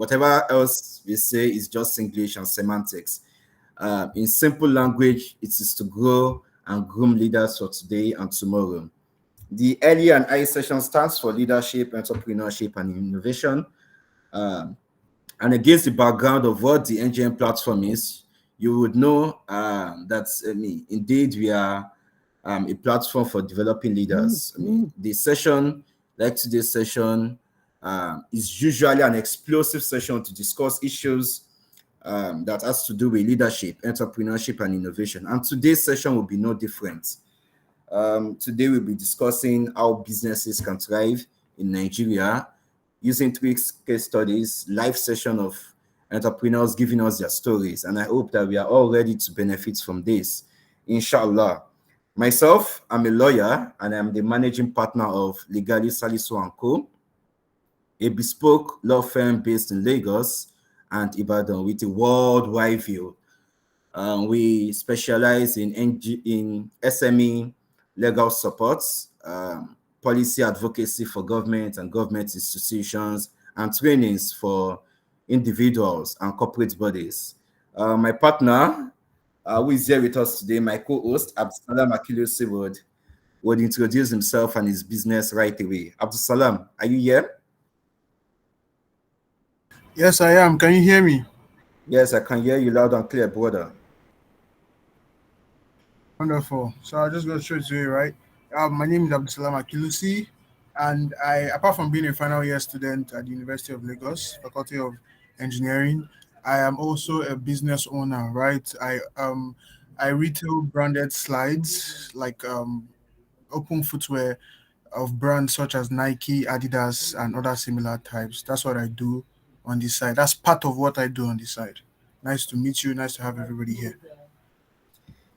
whatever else we say is just English and semantics. In simple language, it is to grow and groom leaders for today and tomorrow. The LE&I session stands for leadership, entrepreneurship, and innovation. And against the background of what the NGM platform is, you would know that indeed we are a platform for developing leaders. The session, like today's session, is usually an explosive session to discuss issues that has to do with leadership, entrepreneurship, and innovation. And today's session will be no different. Today we'll be discussing how businesses can thrive in Nigeria using 3 case studies, live session of entrepreneurs giving us their stories. And I hope that we are all ready to benefit from this, inshallah. Myself, I'm a lawyer and I'm the managing partner of Legally Salisu & Co., a bespoke law firm based in Lagos and Ibadan with a worldwide view. We specialize in SME legal support, policy advocacy for government and government institutions, and trainings for individuals and corporate bodies. My partner, who is here with us today, my co-host, Abdusalam Akilusi, would introduce himself and his business right away. Abdusalam, are you here? Yes, I am. Can you hear me? Yes, I can hear you loud and clear, brother. Wonderful. So I'll just go straight to it, right? My name is Abdusalam Akilusi, and apart from being a final year student at the University of Lagos, Faculty of Engineering, I am also a business owner, right? I retail branded slides like open footwear of brands such as Nike, Adidas, and other similar types. That's what I do on this side. That's part of what I do on this side. Nice to meet you. Nice to have everybody here.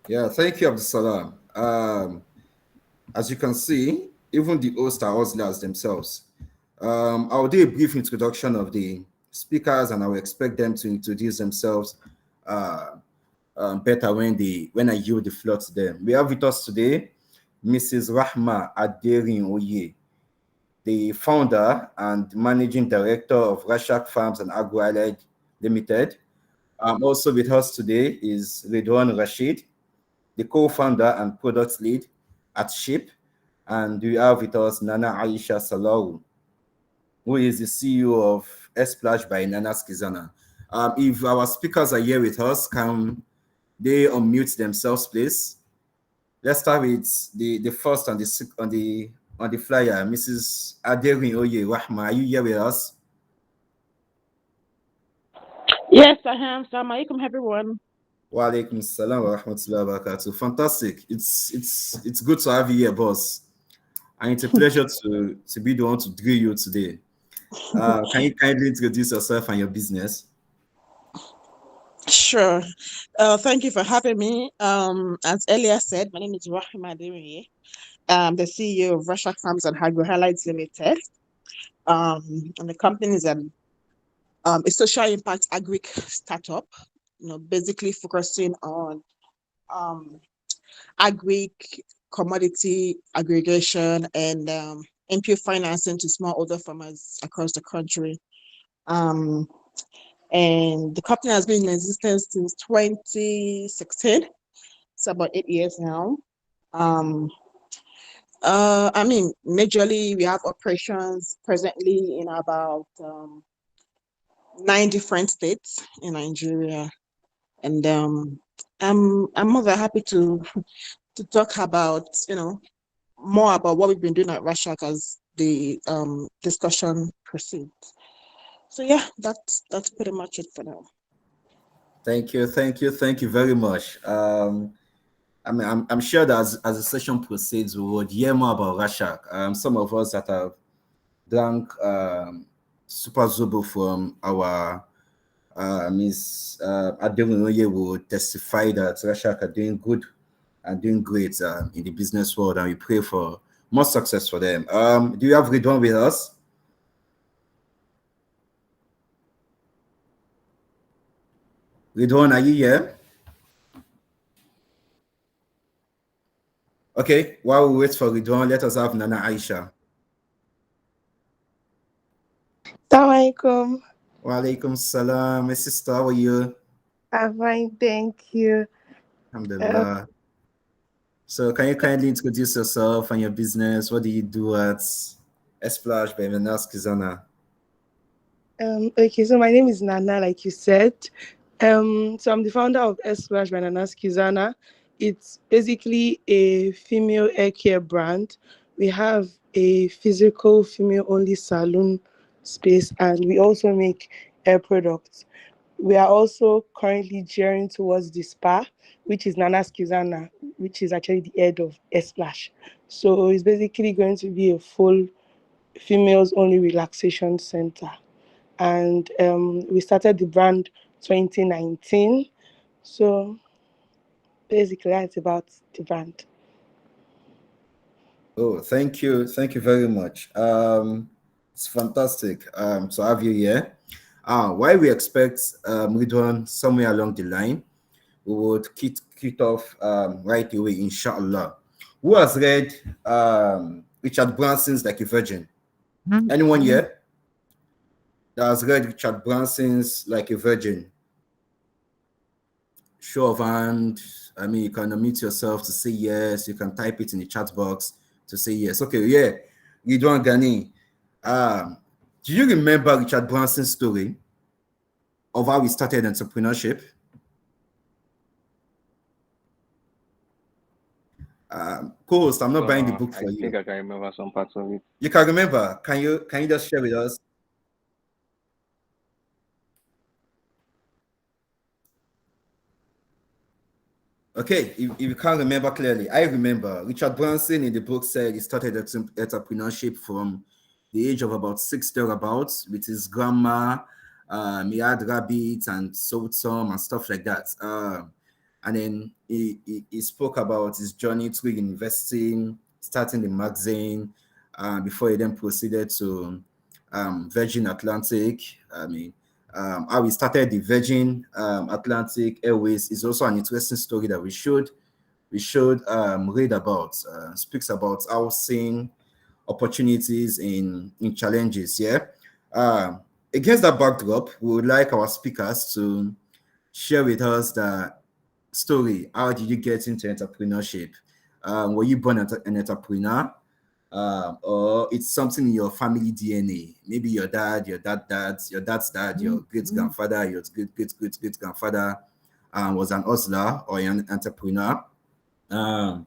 Yeah, thank you, Abdusalam. As you can see, even the hosts are hustlers themselves. I'll do a brief introduction of the speakers, and I will expect them to introduce themselves better when I yield the floor to them. We have with us today Mrs. Rahmah Aderinoye, the founder and managing director of Rashak Farms and AgroAllied Limited. Also with us today is Ridwan Rasheed, the co-founder and product lead at Shiip. And we have with us Nana-Aisha Salau, who is the CEO of Splash by Nana Skizana. If our speakers are here with us, can they unmute themselves, please? Let's start with the first on the flyer, Mrs. Aderinoye Rahma. Are you here with us? Yes, I am. Assalamu alaikum, everyone. Wa alaikum salam wa rahmatullahi wa barakatuh. Fantastic. It's good to have you here, boss. And it's a pleasure to be the one to drill you today. Can you kindly introduce yourself and your business? Sure. Thank you for having me. As earlier said, my name is Rahmah Aderinoye. I'm the CEO of Rashak Farms and AgroAllied Limited. And the company is a social impact agri startup, basically focusing on agri commodity aggregation and impure financing to smallholder farmers across the country. And the company has been in existence since 2016. It's about 8 years now. Majorly we have operations presently in about 9 different states in Nigeria, and I'm more than happy to talk about more about what we've been doing at Rashak as the discussion proceeds. So yeah, that's pretty much it for now. Thank you very much. I'm sure that as the session proceeds, we would hear more about Rashak. Some of us that have drank Super Zobo from our Ms. Aderinoye will testify that Rashak are doing good and doing great in the business world, and we pray for more success for them. Do you have Ridwan with us? Ridwan, are you here? Okay, while we wait for Ridwan, let us have Nana-Aisha. Assalamu alaikum. Wa alaikum salam. My sister, how are you? I'm fine, thank you. Um, Alhamdulillah. So can you kindly introduce yourself and your business? What do you do at Splash by Menas Kizana? okay, so my name is Nana, like you said. So I'm the founder of Splash by Nana's Kizana. It's basically a female hair care brand. We have a physical female only salon space, and we also make hair products. We are also currently gearing towards the spa, which is Nana's Kizana, which is actually the head of Splash. So it's basically going to be a full females only relaxation center. And we started the brand 2019. So basically, that's about the brand. Oh, thank you. Thank you very much. It's fantastic to have you here. Why we expect Ridwan somewhere along the line, we would kick off right away, inshallah. Who has read Richard Branson's Like a Virgin? Anyone here that has read Richard Branson's Like a Virgin? Show of hand. I mean, you can unmute yourself to say yes. You can type it in the chat box to say yes. Okay, yeah. Ridwan Gani. Do you remember Richard Branson's story of how he started entrepreneurship? Co-host, I'm not buying the book for I you. think I can remember some parts of it. You can remember. Can you just share with us? Okay, if you can't remember clearly, I remember Richard Branson in the book said he started entrepreneurship from the age of about 6 thereabouts with his grandma. He had rabbits and sold some and stuff like that. And then he spoke about his journey through investing, starting the magazine, before he then proceeded to Virgin Atlantic. I mean, how we started the Virgin Atlantic Airways is also an interesting story that we should read about. Speaks about how seeing opportunities in challenges. Yeah. Uh, Against that backdrop, we would like our speakers to share with us the story. How did you get into entrepreneurship? Were you born an entrepreneur? Or it's something in your family DNA. Maybe your dad, your dad's dad, your great grandfather, your great grandfather was an hustler or an entrepreneur. Um,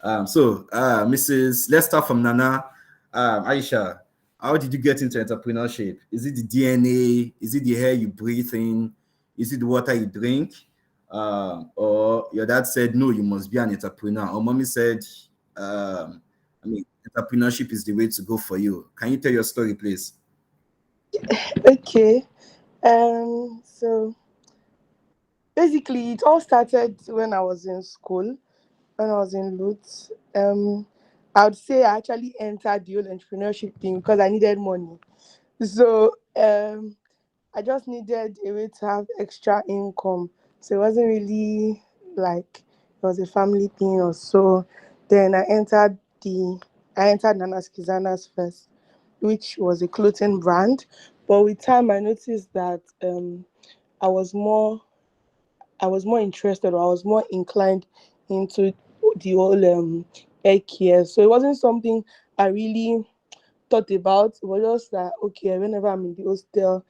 Mrs. Let's start from Nana. Aisha, how did you get into entrepreneurship? Is it the DNA? Is it the air you breathe in? Is it the water you drink? Or your dad said, no, you must be an entrepreneur. Or mommy said, I mean, entrepreneurship is the way to go for you. Can you tell your story, please? Okay. So basically, it all started when I was in school, when I was in Lutz. I would say I actually entered the whole entrepreneurship thing because I needed money. So I just needed a way to have extra income. So it wasn't really like it was a family thing or so. Then I entered Nana's Kizanas first, which was a clothing brand. But with time I noticed that I was more I was more interested, or I was more inclined into the whole hair care. So it wasn't something I really thought about. It was just that okay, whenever I'm in the hostel,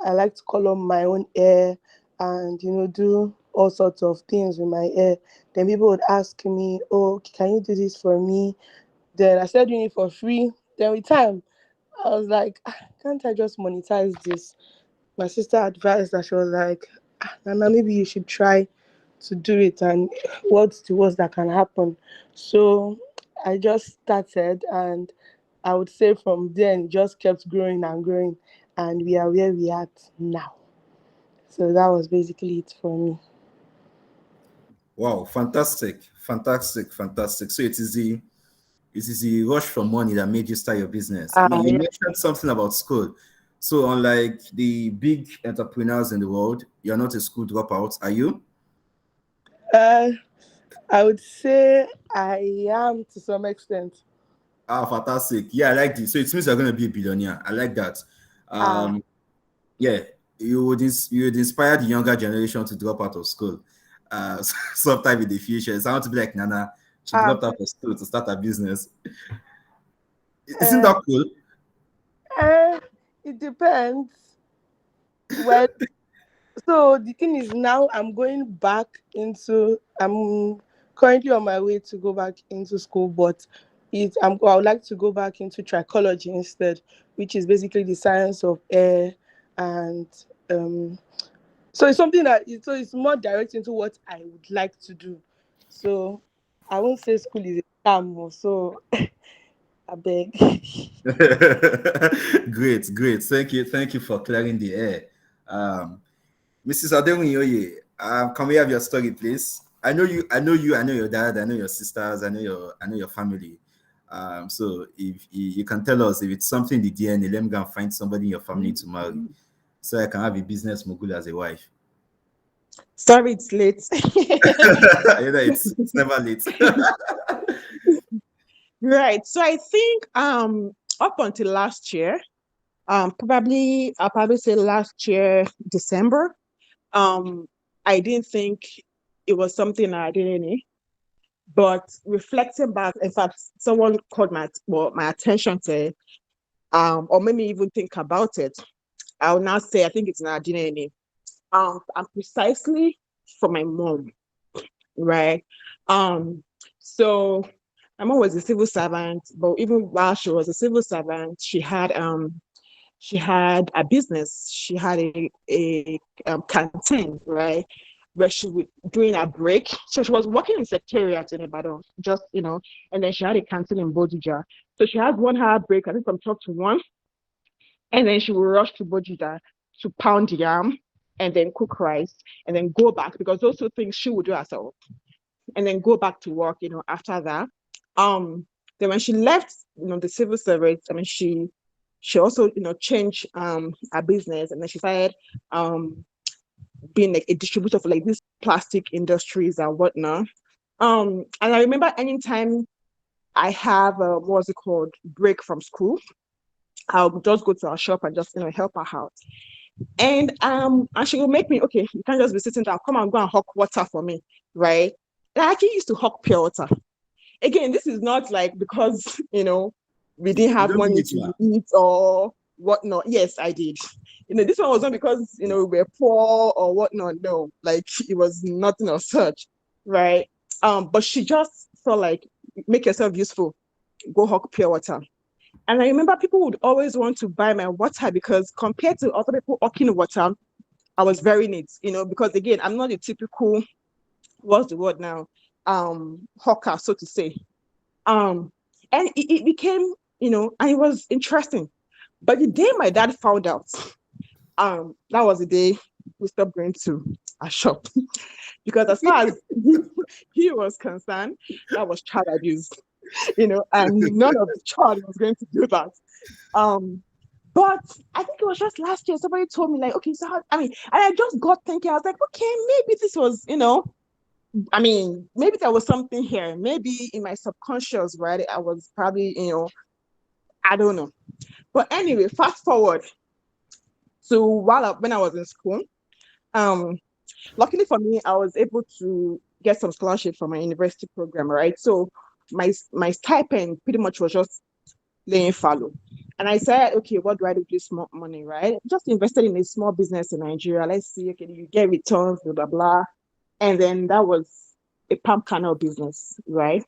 I like to color my own hair and do all sorts of things with my hair. Then people would ask me, "Oh, can you do this for me?" Then I started doing it for free. Then with time, I was like, can't I just monetize this? My sister advised that. She was like, Nana, maybe you should try to do it, and what's the worst that can happen? So I just started, and I would say from then it just kept growing and growing, and we are where we are at now. So that was basically it for me. Wow, fantastic, fantastic, fantastic. So it is the rush for money that made you start your business. I mean, you Yeah. mentioned something about school. So unlike the big entrepreneurs in the world, you're not a school dropout, are you? Uh, I would say I am to some extent. Fantastic. Yeah, I like this. So it means you're going to be a billionaire. I like that. Ah, Um, yeah. you would inspire the younger generation to drop out of school sometime in the future. I want to be like Nana. She Ah, dropped out of school to start a business. Isn't uh, that cool? it depends. Well, so the thing is now I'm currently on my way to go back into school, but I would like to go back into trichology instead, which is basically the science of air, and um so it's something so it's more direct into what I would like to do. So I won't say school is a scam, so I beg. Great. Thank you for clearing the air. Um, Mrs. Aderinoye, can we have your story, please? I know your dad, I know your sisters, I know your family. So if you can tell us if it's something in the DNA, let me go and find somebody in your family to marry, so I can have a business mogul as a wife. Sorry, it's late. It's never late. Right. So I think up until last year, I'll probably say last year, December, I didn't think it was something I didn't need. But reflecting back, in fact, someone called my attention to it, or made me even think about it. I'll now say I think it's not DNA. And precisely for my mom, right? Um, so my mom was a civil servant, but even while she was a civil servant, she had a business. She had a canteen, right? Where she would during a break. So she was working in secretariat in Ibadan, just and then she had a canteen in Bodija. So she had 1 hour break, I think from 12 to 1, and then she would rush to Bodija to pound yam and then cook rice and then go back because those two things she would do herself and then go back to work, after that. Um, then when she left, the civil service, I mean, she also, changed her business, and then she started being like a distributor for like these plastic industries and whatnot. And I remember anytime I have what's it called, break from school, I'll just go to our shop and just help her out. And she will make me, okay, you can't just be sitting there, come and go and hawk water for me, right? And I actually used to hawk pure water. Again, this is not like because we didn't You have don't mean money it, to ma. eat or whatnot. Yes, I did. This one was not because we were poor or whatnot. No, like it was nothing of such, right? But she just felt like make yourself useful, go hawk pure water. And I remember people would always want to buy my water because compared to other people hawking water, I was very neat, because again, I'm not a typical, what's the word now, hawker, so to say. Um, and it became, and it was interesting. But the day my dad found out, that was the day we stopped going to a shop. Because as far as he was concerned, that was child abuse, and none of the child was going to do that. Um, but I think it was just last year, somebody told me, like, okay, so and I just got thinking, I was like, okay, maybe this was, maybe there was something here. Maybe in my subconscious, right? I was probably, I don't know. But anyway, fast forward to when I was in school. Um, Luckily for me, I was able to get some scholarship from my university program, right? So my stipend pretty much was just laying fallow. And I said, okay, what do I do with this small money, right? Just invested in a small business in Nigeria. Let's see, okay, you get returns, blah, blah, blah. And then that was a palm kernel business, right?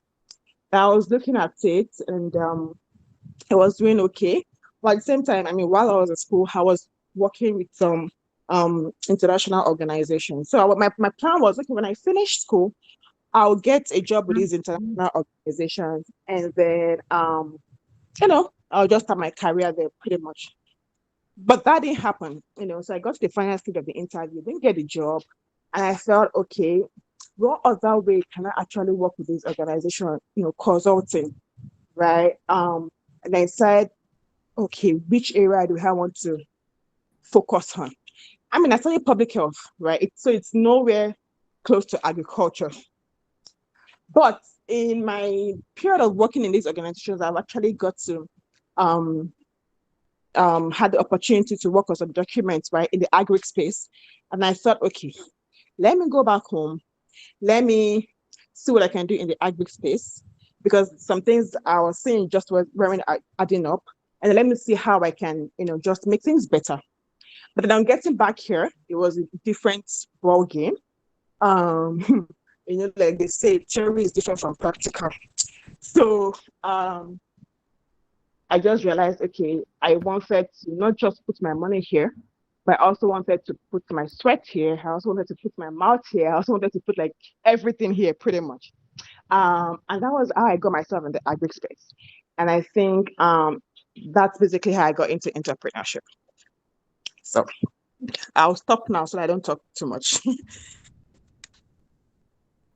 I was looking at it and I was doing okay. But at the same time, while I was at school, I was working with some international organizations. So my plan was, okay, when I finish school, I'll get a job with these international organizations, and then I'll just start my career there pretty much. But that didn't happen, So I got to the final stage of the interview, didn't get the job, and I felt, okay, what other way can I actually work with this organization? Consulting, right? And I said, okay, which area do I want to focus on? I studied public health, right? So it's nowhere close to agriculture. But in my period of working in these organizations, I've actually got to um, had the opportunity to work on some documents, right, in the agri space. And I thought, okay, let me go back home. Let me see what I can do in the agri space, because some things I was seeing just weren't adding up. And let me see how I can, just make things better. But then I'm getting back here. It was a different ball game. Um, like they say, theory is different from practical. So I just realized, okay, I wanted to not just put my money here, but I also wanted to put my sweat here. I also wanted to put my mouth here. I also wanted to put like everything here, pretty much. And that was how I got myself in the agri space. And I think that's basically how I got into entrepreneurship. So I'll stop now so I don't talk too much.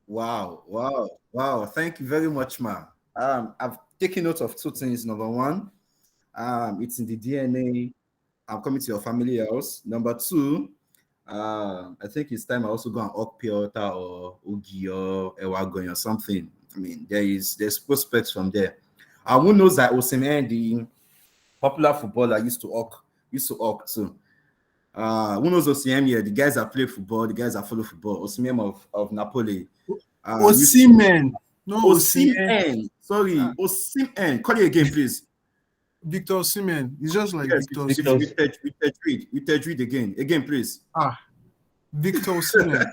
Wow, wow, wow. Thank you very much, ma. I've taken note of two things. Number one, it's in the DNA. I'm coming to your family house. Number two, I think it's time I also go and up Piota or Ugi or Ewagon or something. I mean, there's prospects from there. Who knows that Osimhen, the popular footballer, used to too. Who knows Osimhen here? The guys that play football, the guys that follow football. Osimhen of Napoli. Osimhen. No, Osimhen. Osimhen. Sorry, Osimhen. Call it again, please. Victor Osimhen. It's just like Yes, Victor with Osimhen. Ted Reed again. Again, please. Victor Osimhen.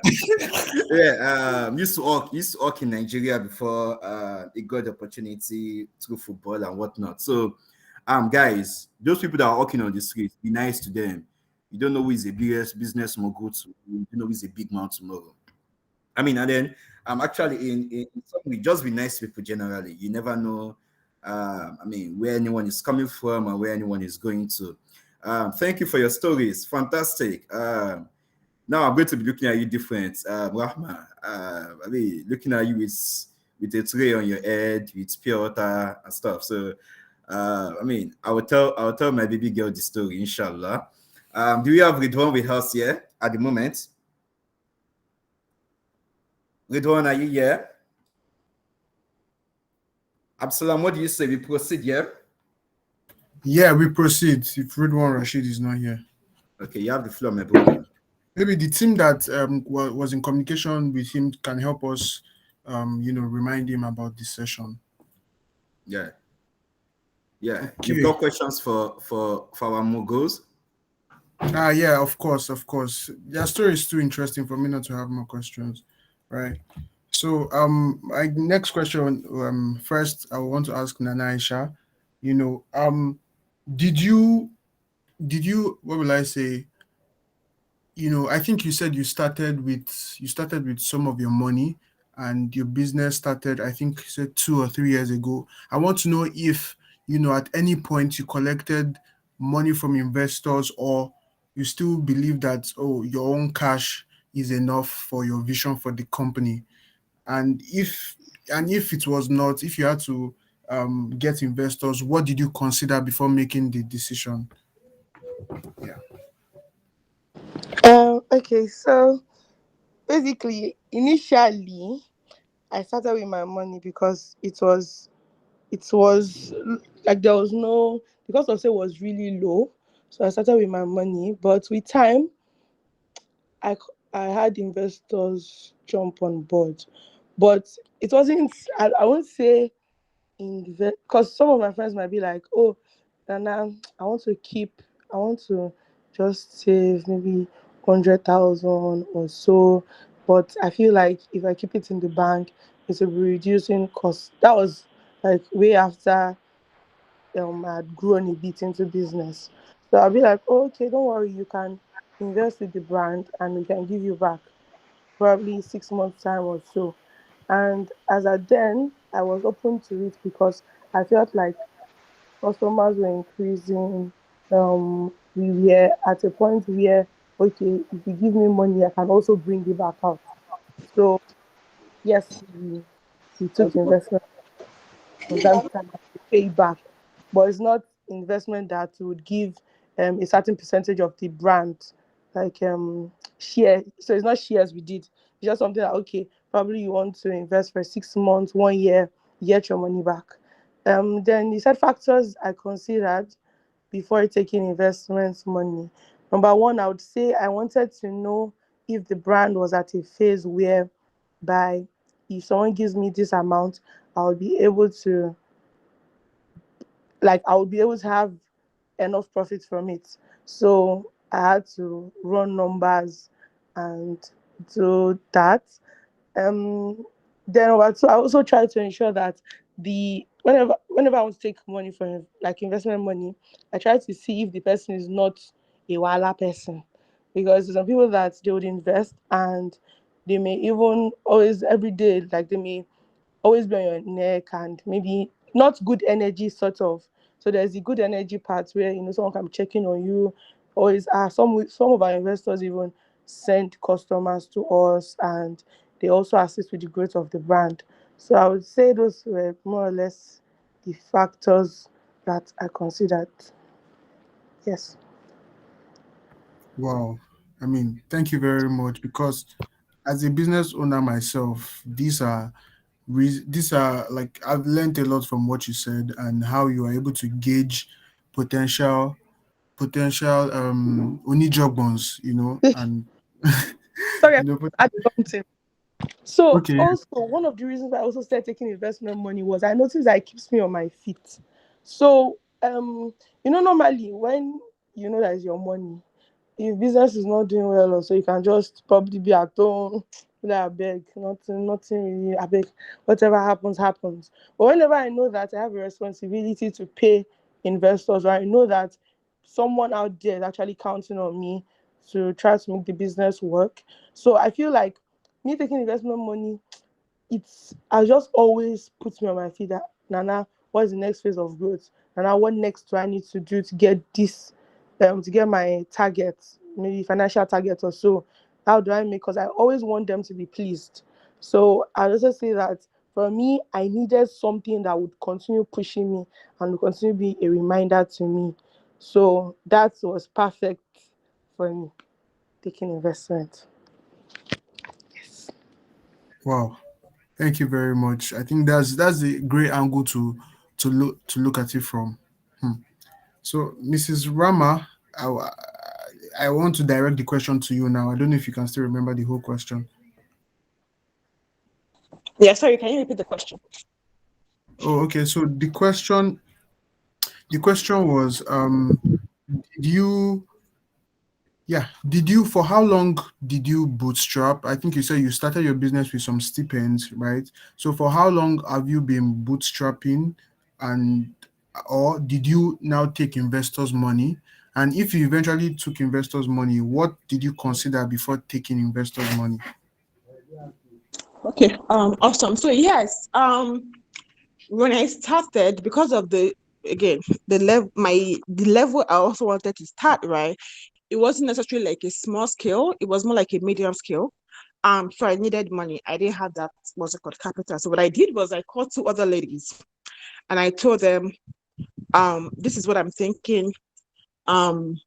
Yeah, used to work in Nigeria before he got the opportunity through football and whatnot. So, guys, those people that are working on the street, be nice to them. You don't know who is the biggest business mogul tomorrow. You don't know who is a big man tomorrow. I mean, and then actually in summary, just be nice to people generally. You never know, I mean, where anyone is coming from and where anyone is going to. Thank you for your stories. Fantastic. Now I'm going to be looking at you different, Rahma. I mean, looking at you with a tray on your head, with pure water and stuff. So, I mean, I will tell my baby girl the story, inshallah. Do we have Ridwan with us here at the moment? Ridwan, are you here? Absalam, what do you say? We proceed here? Yeah, we proceed. If Ridwan Rasheed is not here. Okay, you have the floor, my brother. Maybe the team that was in communication with him can help us, remind him about this session. Yeah. Yeah. Okay. You've got questions for our moguls? Yeah, of course. Their story is too interesting for me not to have more questions, right? So, my next question, first, I want to ask Nana-Aisha, did you, what will I say? I think you said you started with some of your money and your business started, I think you said 2 or 3 years ago. I want to know if, at any point you collected money from investors, or you still believe that, your own cash is enough for your vision for the company. And if it was not, if you had to get investors, what did you consider before making the decision? Yeah. Okay, so basically, initially, I started with my money because it was like there was no, the cost of sale was really low, so I started with my money. But with time, I I had investors jump on board, but it wasn't. I won't say invest, because some of my friends might be like, oh, Nana, I want to just save maybe 100,000 or so, but I feel like if I keep it in the bank, it will be reducing cost. That was like way after I had grown a bit into business. So I'll be like, oh, okay, don't worry, you can invest with the brand and we can give you back probably 6 months time or so. And as at then, I was open to it because I felt like customers were increasing. We were at a point where, okay, if you give me money, I can also bring it back out. So yes, we took investment from time to time to pay back, but it's not investment that would give a certain percentage of the brand, like share. So it's not shares we did. It's just something that, okay, probably you want to invest for 6 months, 1 year, you get your money back. Then the said factors I considered. before taking investment money. Number one, I would say I wanted to know if the brand was at a phase where by if someone gives me this amount, I'll be able to I'll be able to have enough profit from it. So I had to run numbers and do that. Um, then number two, I also try to ensure that the whenever I want to take money from investment money, I try to see if the person is not a wala person, because there's some people that they would invest and they may even always every day they may always be on your neck and maybe not good energy sort of. So there's the good energy part where someone can be checking on you. Always some of our investors even send customers to us and they also assist with the growth of the brand. So I would say those were more or less the factors that I considered. Yes. Wow. I mean, thank you very much, because as a business owner myself, these are like, I've learned a lot from what you said and how you are able to gauge potential only job ones, and Sorry, I you know but- add something. So okay. also one of the reasons why I also started taking investment money was I noticed that it keeps me on my feet. So normally when you know that it's your money, if business is not doing well also you can just probably be at home, like I beg, nothing really, I beg, whatever happens, happens. But whenever I know that I have a responsibility to pay investors, or I know that someone out there is actually counting on me to try to make the business work. So I feel like me taking investment money, it's I just always puts me on my feet that Nana, what's the next phase of growth? Nana, what next do I need to do to get this to get my targets, maybe financial targets or so? How do I make, because I always want them to be pleased. So I also say that for me, I needed something that would continue pushing me and would continue be a reminder to me. So that was perfect for me, taking investment. Yes. Wow. Thank you very much. I think that's a great angle to look at it from. Hmm. So, Mrs. Rama, I want to direct the question to you now. I don't know if you can still remember the whole question. Yeah, sorry, can you repeat the question? Oh, okay. So the question was, did you for how long did you bootstrap? I think you said you started your business with some stipends, right? So for how long have you been bootstrapping, and or did you now take investors' money? And if you eventually took investors' money, what did you consider before taking investors' money? Okay, awesome. So yes, when I started, because of again the level I also wanted to start, right? It wasn't necessarily like a small scale, it was more like a medium scale. So I needed money. I didn't have that, what's it called, capital. So what I did was I called two other ladies and I told them, this is what I'm thinking. Um,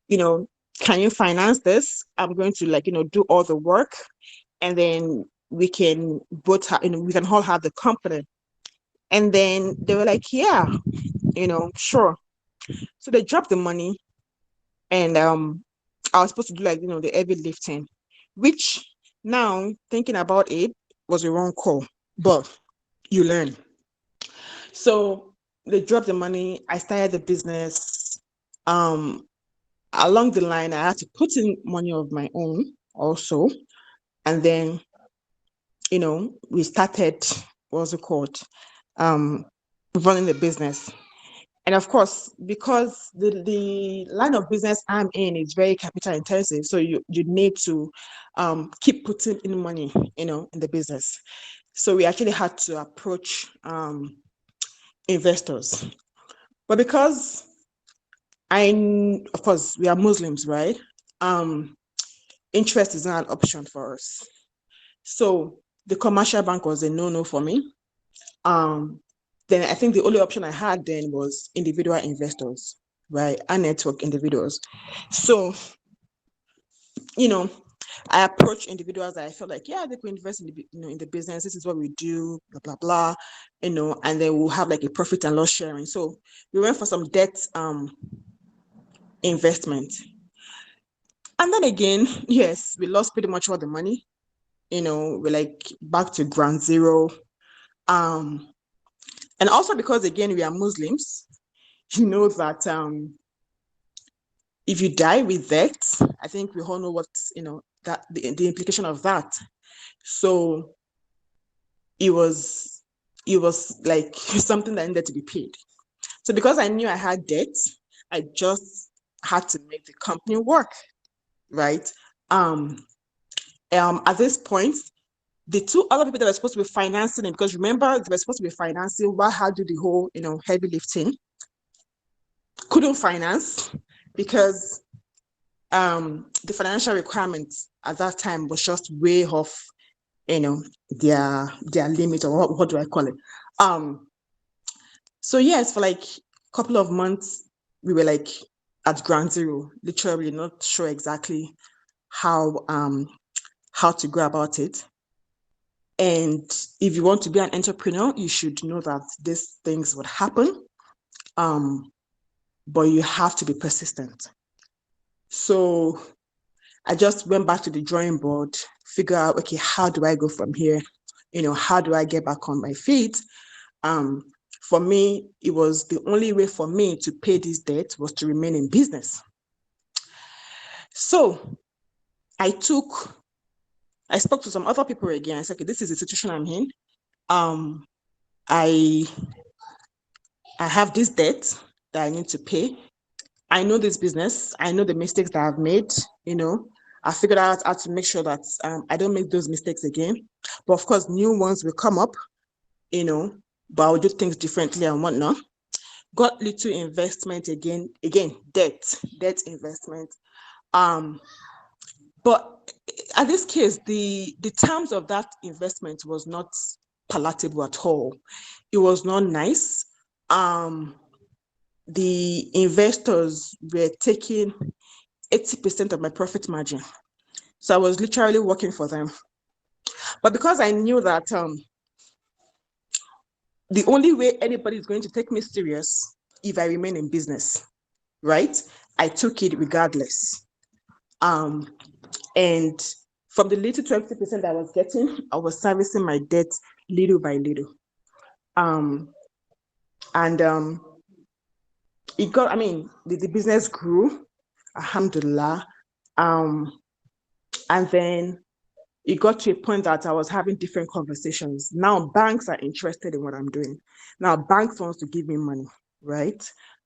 you know, can you finance this? I'm going to do all the work, and then we can we can all have the company. And then they were like, yeah, sure. So they dropped the money, and I was supposed to do the heavy lifting, which now thinking about it was a wrong call, but you learn. So they dropped the money. I started the business. Um, Along the line, I had to put in money of my own also, and then we started, what's it called, um, running the business. And of course, because the line of business I'm in is very capital intensive, so you need to keep putting in money, in the business. So we actually had to approach investors. But because of course, we are Muslims, right? Um, Interest is not an option for us. So the commercial bank was a no-no for me. Um, then I think the only option I had then was individual investors, right? And network individuals. So, you know, I approached individuals that I felt like, yeah, they could invest in the, in the business. This is what we do, blah, blah, blah, and then we'll have like a profit and loss sharing. So we went for some debt investment. And then again, yes, we lost pretty much all the money. We're like back to ground zero. And also because again, we are Muslims, that if you die with debt, I think we all know what, that the implication of that. So it was like something that needed to be paid. So because I knew I had debt, I just had to make the company work, right? At this point, the two other people that were supposed to be financing it, because remember, they were supposed to be financing while I do the whole, heavy lifting, couldn't finance because the financial requirements at that time was just way off, their limit, or what do I call it? So yes, for like a couple of months, we were like at ground zero, literally not sure exactly how to go about it. And if you want to be an entrepreneur, you should know that these things would happen, but you have to be persistent. So I just went back to the drawing board, figure out, okay, how do I go from here? How do I get back on my feet? For me, it was the only way for me to pay this debt was to remain in business. So I spoke to some other people again. I said, okay, this is the situation I'm in. I have this debt that I need to pay. I know this business. I know the mistakes that I've made. I figured out how to make sure that I don't make those mistakes again. But of course, new ones will come up, but I'll do things differently and whatnot. Got little investment again, debt investment. But at this case, the terms of that investment was not palatable at all. It was not nice. The investors were taking 80% of my profit margin. So I was literally working for them. But because I knew that the only way anybody is going to take me serious if I remain in business, right? I took it regardless. And from the little 20% I was getting, I was servicing my debt little by little. It got, the business grew, alhamdulillah. And then it got to a point that I was having different conversations. Now banks are interested in what I'm doing. Now banks wants to give me money, right?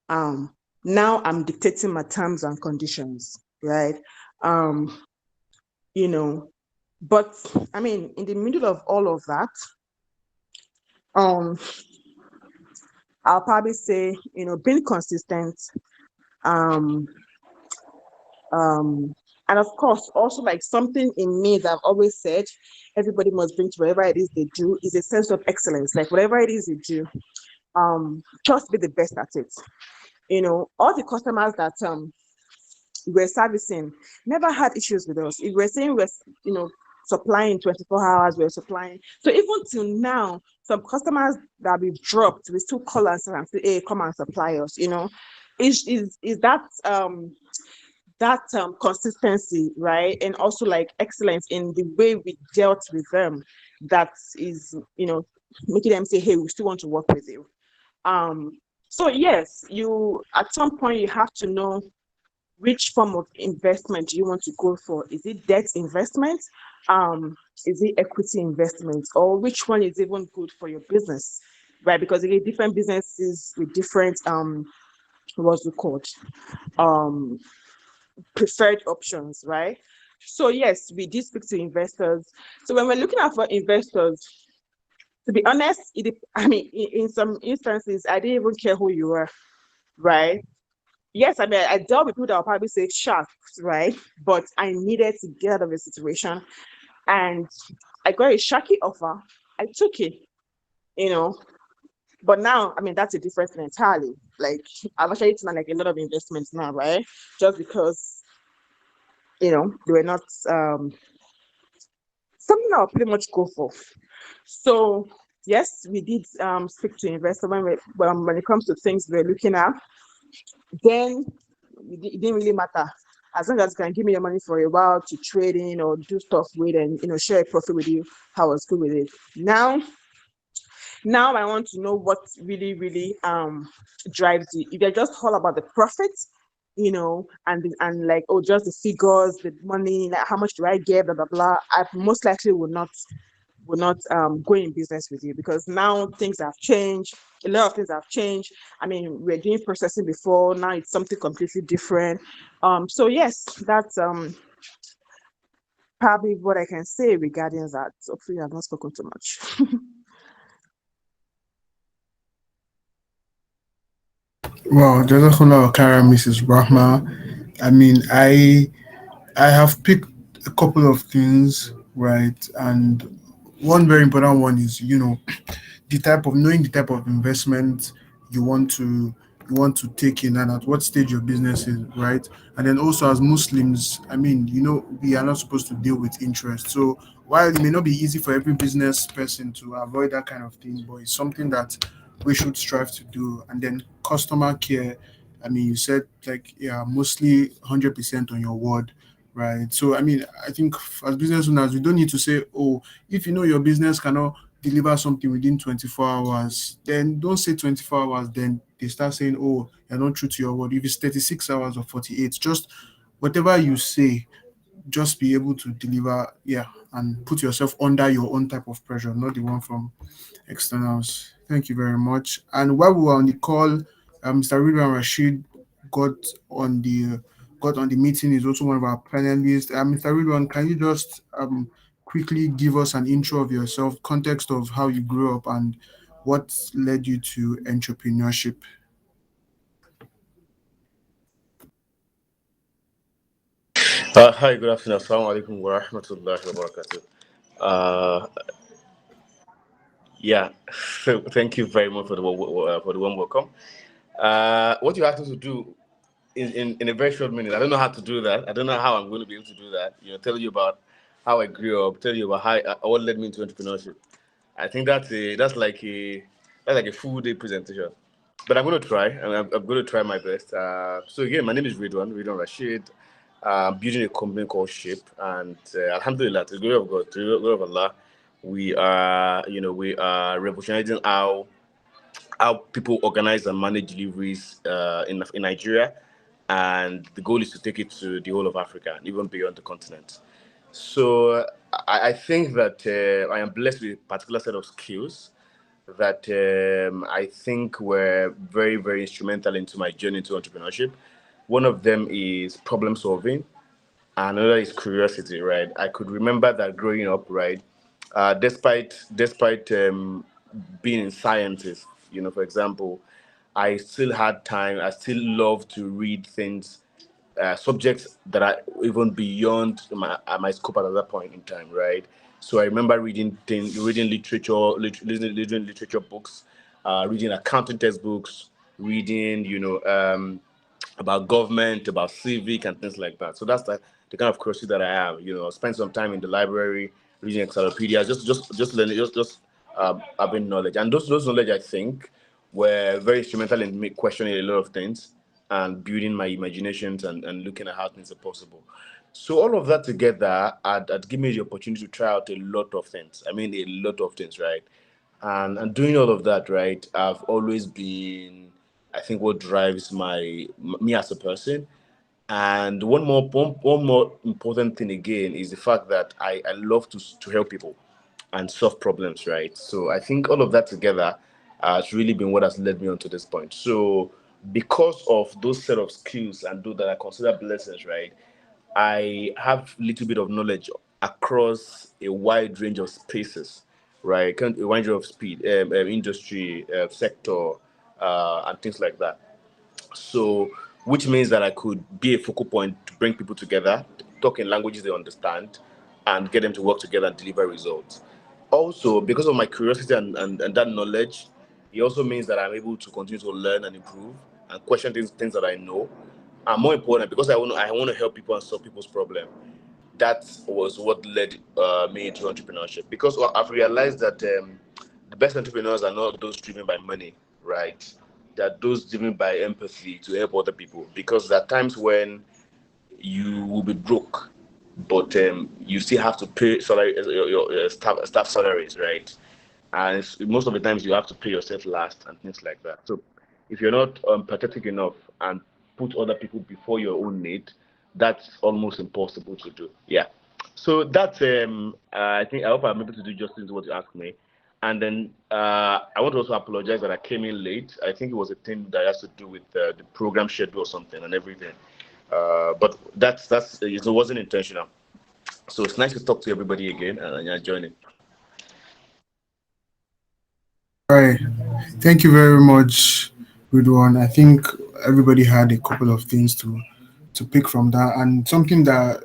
Now I'm dictating my terms and conditions, right? But in the middle of all of that, I'll probably say, being consistent, and of course, also like something in me that I've always said, everybody must bring to whatever it is they do is a sense of excellence. Like whatever it is you do, just be the best at it. All the customers that we're servicing never had issues with us. If we're saying we're, supplying 24 hours, we're supplying. So even till now, some customers that we've dropped, we still call us and say, hey, come and supply us, is that consistency, right? And also like excellence in the way we dealt with them, that is, making them say, hey, we still want to work with you. So yes, you at some point you have to know which form of investment you want to go for. Is it debt investment? Is it equity investment? Or which one is even good for your business, right? Because again, different businesses with different what's it called? Preferred options, right? So yes, we did speak to investors. So when we're looking at for investors, to be honest, in some instances, I didn't even care who you were, right? Yes, I dealt with people that will probably say sharks, right? But I needed to get out of the situation, and I got a sharky offer. I took it, But now, that's a different thing entirely. Like I've actually done like a lot of investments now, right? Just because they were not something I would pretty much go for. So yes, we did speak to investors when it comes to things we're looking at. Then it didn't really matter. As long as you can give me your money for a while to trade in or do stuff with and share a profit with you, I was good with it. Now I want to know what really, really drives you. If you're just all about the profit, and like, oh, just the figures, the money, like how much do I get, blah blah blah, I most likely will not go in business with you, because now things have changed. A lot of things have changed. I mean, we're doing processing before, now it's something completely different. So yes, that's probably what I can say regarding that. Hopefully I've not spoken too much. Wow, Jazakallah Kara, Mrs. Rahma. I mean, I have picked a couple of things, right? And one very important one is, knowing the type of investment you want to you want to take in, and at what stage your business is, right? And then also, as Muslims, I mean, we are not supposed to deal with interest. So while it may not be easy for every business person to avoid that kind of thing, but it's something that we should strive to do. And then customer care, I mean, you said, like, yeah, mostly 100% on your word, right? So I mean, I think as business owners, we don't need to say, oh, if you know your business cannot deliver something within 24 hours, then don't say 24 hours. Then they start saying, oh, you're not true to your word. If it's 36 hours or 48, just whatever you say, just be able to deliver, yeah, and put yourself under your own type of pressure, not the one from externals. Thank you very much. And while we were on the call, Mr. Ridwan Rasheed got on the got on the meeting. Is also one of our panelists. Mr. Ridwan, can you just quickly give us an intro of yourself, context of how you grew up, and what led you to entrepreneurship? Hi, good afternoon. Assalamu alaikum wa rahmatullahi wa barakatuh. Uh, yeah, so thank you very much for the warm welcome. What you asked us to do in a very short minute, I don't know how to do that. I don't know how I'm going to be able to do that. Tell you about how I grew up, tell you about how what led me into entrepreneurship. I think that's like a full day presentation. But I'm going to try, and I'm going to try my best. So again, my name is Ridwan Rasheed. Building a company called Shiip, and Alhamdulillah, to the glory of God, to the glory of Allah, we are revolutionizing how people organize and manage deliveries in Nigeria, and the goal is to take it to the whole of Africa and even beyond the continent. So I think that I am blessed with a particular set of skills that I think were very, very instrumental into my journey into entrepreneurship. One of them is problem solving, and another is curiosity. Right, I could remember that growing up. Right, despite being in sciences, for example, I still had time. I still love to read things, subjects that are even beyond my scope at that point in time, right? So I remember reading reading literature books, reading accounting textbooks, reading, about government, about civic, and things like that. So that's the kind of curiosity that I have. Spend some time in the library, reading encyclopedias, just learning, having knowledge, and those knowledge I think were very instrumental in me questioning a lot of things and building my imaginations and looking at how things are possible. So all of that together had given me the opportunity to try out a lot of things. I mean, a lot of things, right? And doing all of that, right, I've always been, I think, what drives me as a person. And one more important thing again is the fact that I love to help people and solve problems, right? So I think all of that together has really been what has led me on to this point. So because of those set of skills and those that I consider blessings, right, I have a little bit of knowledge across a wide range of spaces, right? A wide range of speed, industry, sector, and things like that. So, which means that I could be a focal point to bring people together, talk in languages they understand, and get them to work together and deliver results. Also, because of my curiosity and that knowledge, it also means that I'm able to continue to learn and improve and question things that I know, And more important, because I want to help people and solve people's problem. That was what led me into entrepreneurship. Because I've realized that the best entrepreneurs are not those driven by money, right? They're those driven by empathy to help other people. Because there are times when you will be broke, but you still have to pay salary, your staff salaries, right? And most of the times you have to pay yourself last and things like that. So if you're not pathetic enough and put other people before your own need, that's almost impossible to do. Yeah. So that's I hope I'm able to do justice to what you asked me. And then I want to also apologize that I came in late. I think it was a thing that has to do with the program schedule or something and everything. But it wasn't intentional. So it's nice to talk to everybody again and you're joining. Right. Thank you very much, Ridwan. I think everybody had a couple of things to pick from that, and something that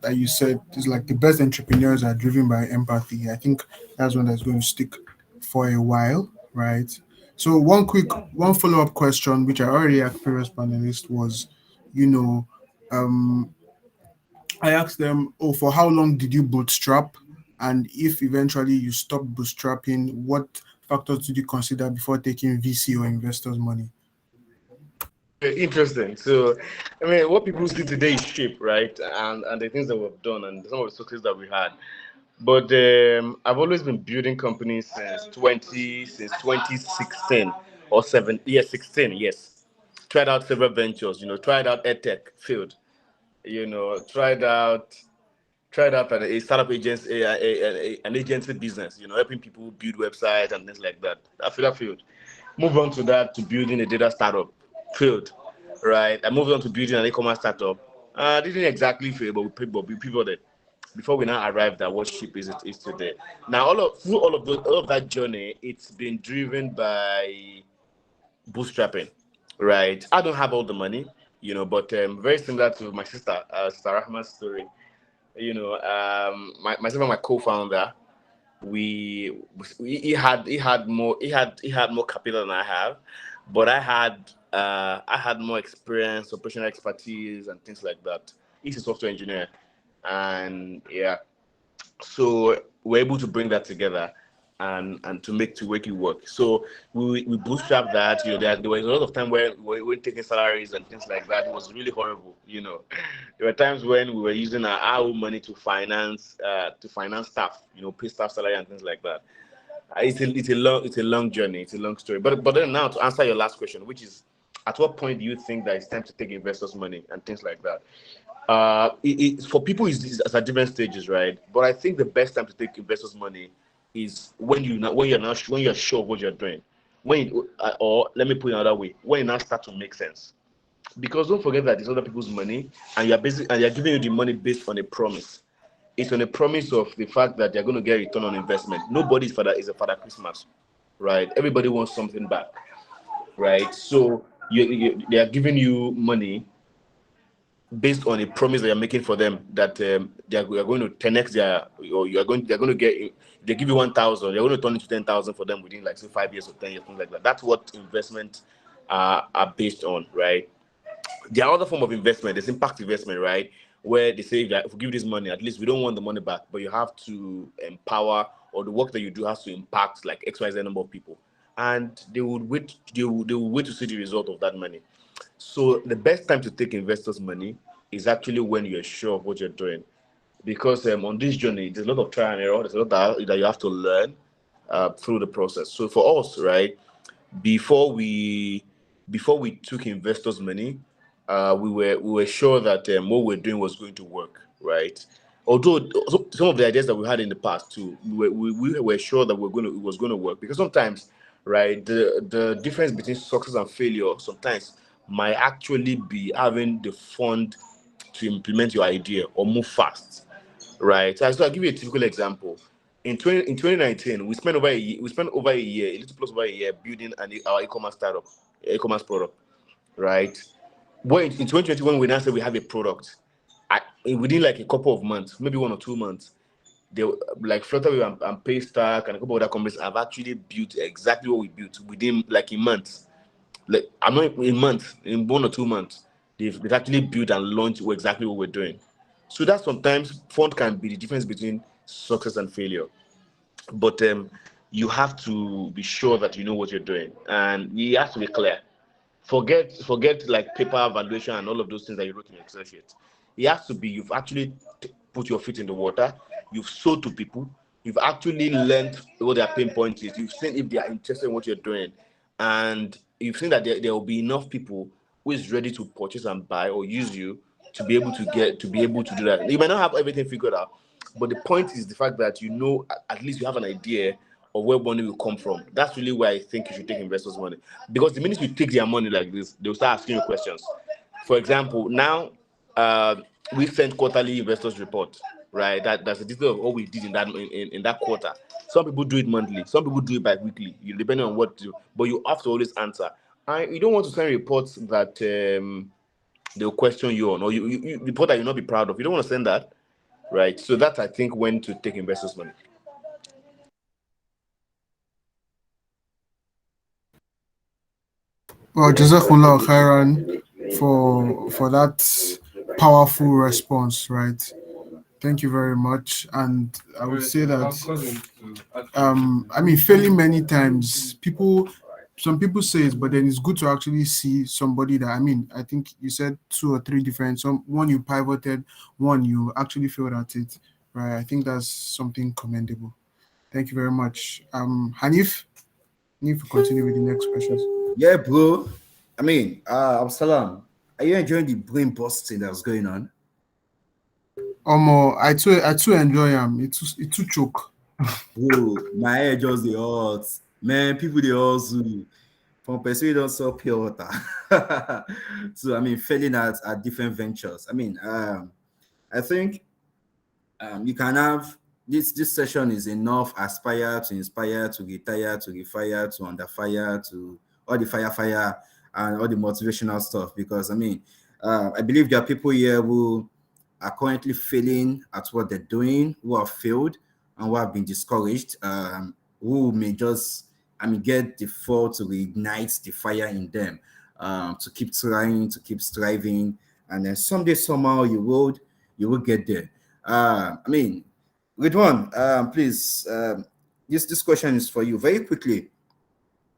you said is like the best entrepreneurs are driven by empathy. I think that's one that's going to stick for a while, right? So one follow up question, which I already asked previous panelists, was, you know, um, I asked them, oh, for how long did you bootstrap? And if eventually you stopped bootstrapping, what factors did you consider before taking VC or investors' money? Interesting. So, I mean, what people see today is shape, right? And the things that we've done and some of the success that we had. But I've always been building companies since 2016 or 7, yeah, 16, yes. Tried out several ventures, tried out edtech field, tried out a startup agency, an agency business, helping people build websites and things like that. I feel that field. Move on to that to building a data startup field, right? I moved on to building an e-commerce startup. Didn't exactly fail, but we pivoted before we now arrived at what Ship is today. Now, through all of that journey, it's been driven by bootstrapping, right? I don't have all the money, but very similar to my sister, Sister Rahma's story. Myself and my co-founder, we he had more capital than I have, but I had more experience, operational expertise, and things like that. He's a software engineer, and yeah, so we're able to bring that together and to make it work. So we bootstrap that. There was a lot of time where we weren't taking salaries and things like that. It was really horrible. There were times when we were using our own money to finance staff. Pay staff salary and things like that. It's a long journey. It's a long story. But then now to answer your last question, which is, at what point do you think that it's time to take investors' money and things like that? For people it's at different stages, right? But I think the best time to take investors' money is when you're sure of what you're doing. Or let me put it another way, when it now start to make sense. Because don't forget that it's other people's money, and you're giving you the money based on a promise. It's on a promise of the fact that they're going to get a return on investment. Nobody's father is a Father Christmas, right? Everybody wants something back, right? So they are giving you money based on a promise that you're making for them that you're going to 10x or they're going to get. They give you 1,000, you're going to turn it to 10,000 for them within like say 5 years or 10 years, things like that. That's what investments are based on, right? The other form of investment is impact investment, right? Where they say that if we give this money, at least we don't want the money back, but you have to empower, or the work that you do has to impact like XYZ number of people. And they will wait to see the result of that money. So the best time to take investors' money is actually when you're sure of what you're doing. Because on this journey, there's a lot of trial and error. There's a lot that you have to learn through the process. So for us, right, before we before we took investors' money, we were sure that what we're doing was going to work, right? Although some of the ideas that we had in the past too, we were sure that it was going to work, because sometimes, right, the difference between success and failure sometimes might actually be having the fund to implement your idea or move fast, right? So I'll give you a typical example. In 2019, we spent over a year, a little plus over a year, building our e-commerce startup, e-commerce product, right? Well, in 2021, we now say we have a product. Within like a couple of months, maybe 1 or 2 months, they like Flutterwave and Paystack and a couple of other companies have actually built exactly what we built within like a month. Like I'm not in months, in 1 or 2 months. they've actually built and launched exactly what we're doing. So that sometimes fund can be the difference between success and failure. But you have to be sure that you know what you're doing, and it has to be clear. Forget like paper valuation and all of those things that you wrote in your Excel sheet. It has to be you've actually put your feet in the water, you've sold to people, you've actually learned what their pain point is, you've seen if they are interested in what you're doing, and you've seen that there will be enough people who is ready to purchase and buy or use you to be able to do that. You might not have everything figured out, but the point is the fact that you know at least you have an idea of where money will come from. That's really why I think you should take investors' money. Because the minute you take their money like this, they'll start asking you questions. For example, now we send quarterly investors report, right? That's a detail of what we did in that quarter. Some people do it monthly, some people do it bi-weekly, depending on what to do. But you have to always answer. And you don't want to send reports that they'll question you on, or you report that you'll not be proud of. You don't want to send that, right? So that's, I think, when to take investors' money. Well, Jazakumullah khairan for that powerful response, right? Thank you very much. And I would say that I mean failing many times, some people say it, but then it's good to actually see somebody that, I mean, I think you said two or three different, one you pivoted, one you actually failed at it, right? I think that's something commendable. Thank you very much. Hanif, need to continue with the next questions. Yeah, bro. I mean, Absalam, are you enjoying the brain busting that's going on? I too enjoy him. It too choke. Bro, my head just the hot. Man, people they also from person don't sell pure water. So I mean, failing at different ventures. I mean, I think you can have this session is enough aspire to inspire to retire to refire to under fire to all the fire and all the motivational stuff, because I mean I believe there are people here who are currently failing at what they're doing, who have failed and who have been discouraged, who may just get the fall to reignite the fire in them, to keep trying, to keep striving, and then someday somehow you will get there. I mean, Ridwan, please, this question is for you. Very quickly,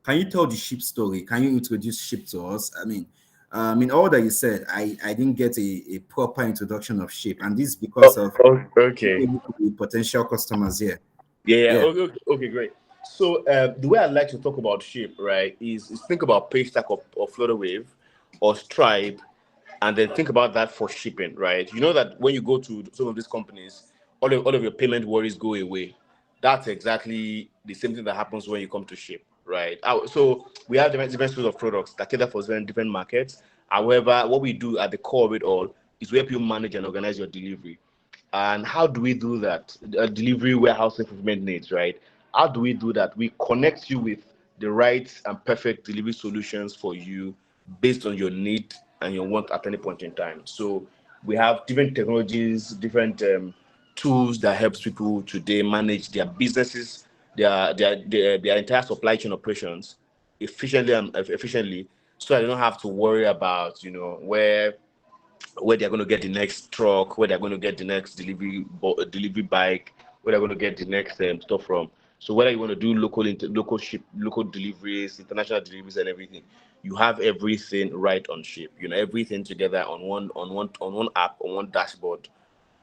can you tell the sheep story? Can you introduce sheep to us? I mean, in all that you said, I didn't get a proper introduction of sheep, and this is because of Okay. the potential customers here. Yeah. Yeah. Okay, great. So the way I like to talk about sheep, right, is think about paystack or flutter wave or stripe, and then think about that for shipping, right? You know that when you go to some of these companies, all of your payment worries go away. That's exactly the same thing that happens when you come to ship, right? So we have different suites of products that cater for different markets. However, what we do at the core of it all is we help you manage and organize your delivery. And how do we do that? Delivery, warehouse, fulfillment needs, right? How do we do that? We connect you with the right and perfect delivery solutions for you based on your need and your want at any point in time. So we have different technologies, different tools that helps people today manage their businesses, their entire supply chain operations efficiently, so that they don't have to worry about where they're going to get the next truck, where they're going to get the next delivery bike, where they're going to get the next stuff from. So whether you want to do local ship, local deliveries, international deliveries, and everything, you have everything right on ship. Everything together on one app, on one dashboard,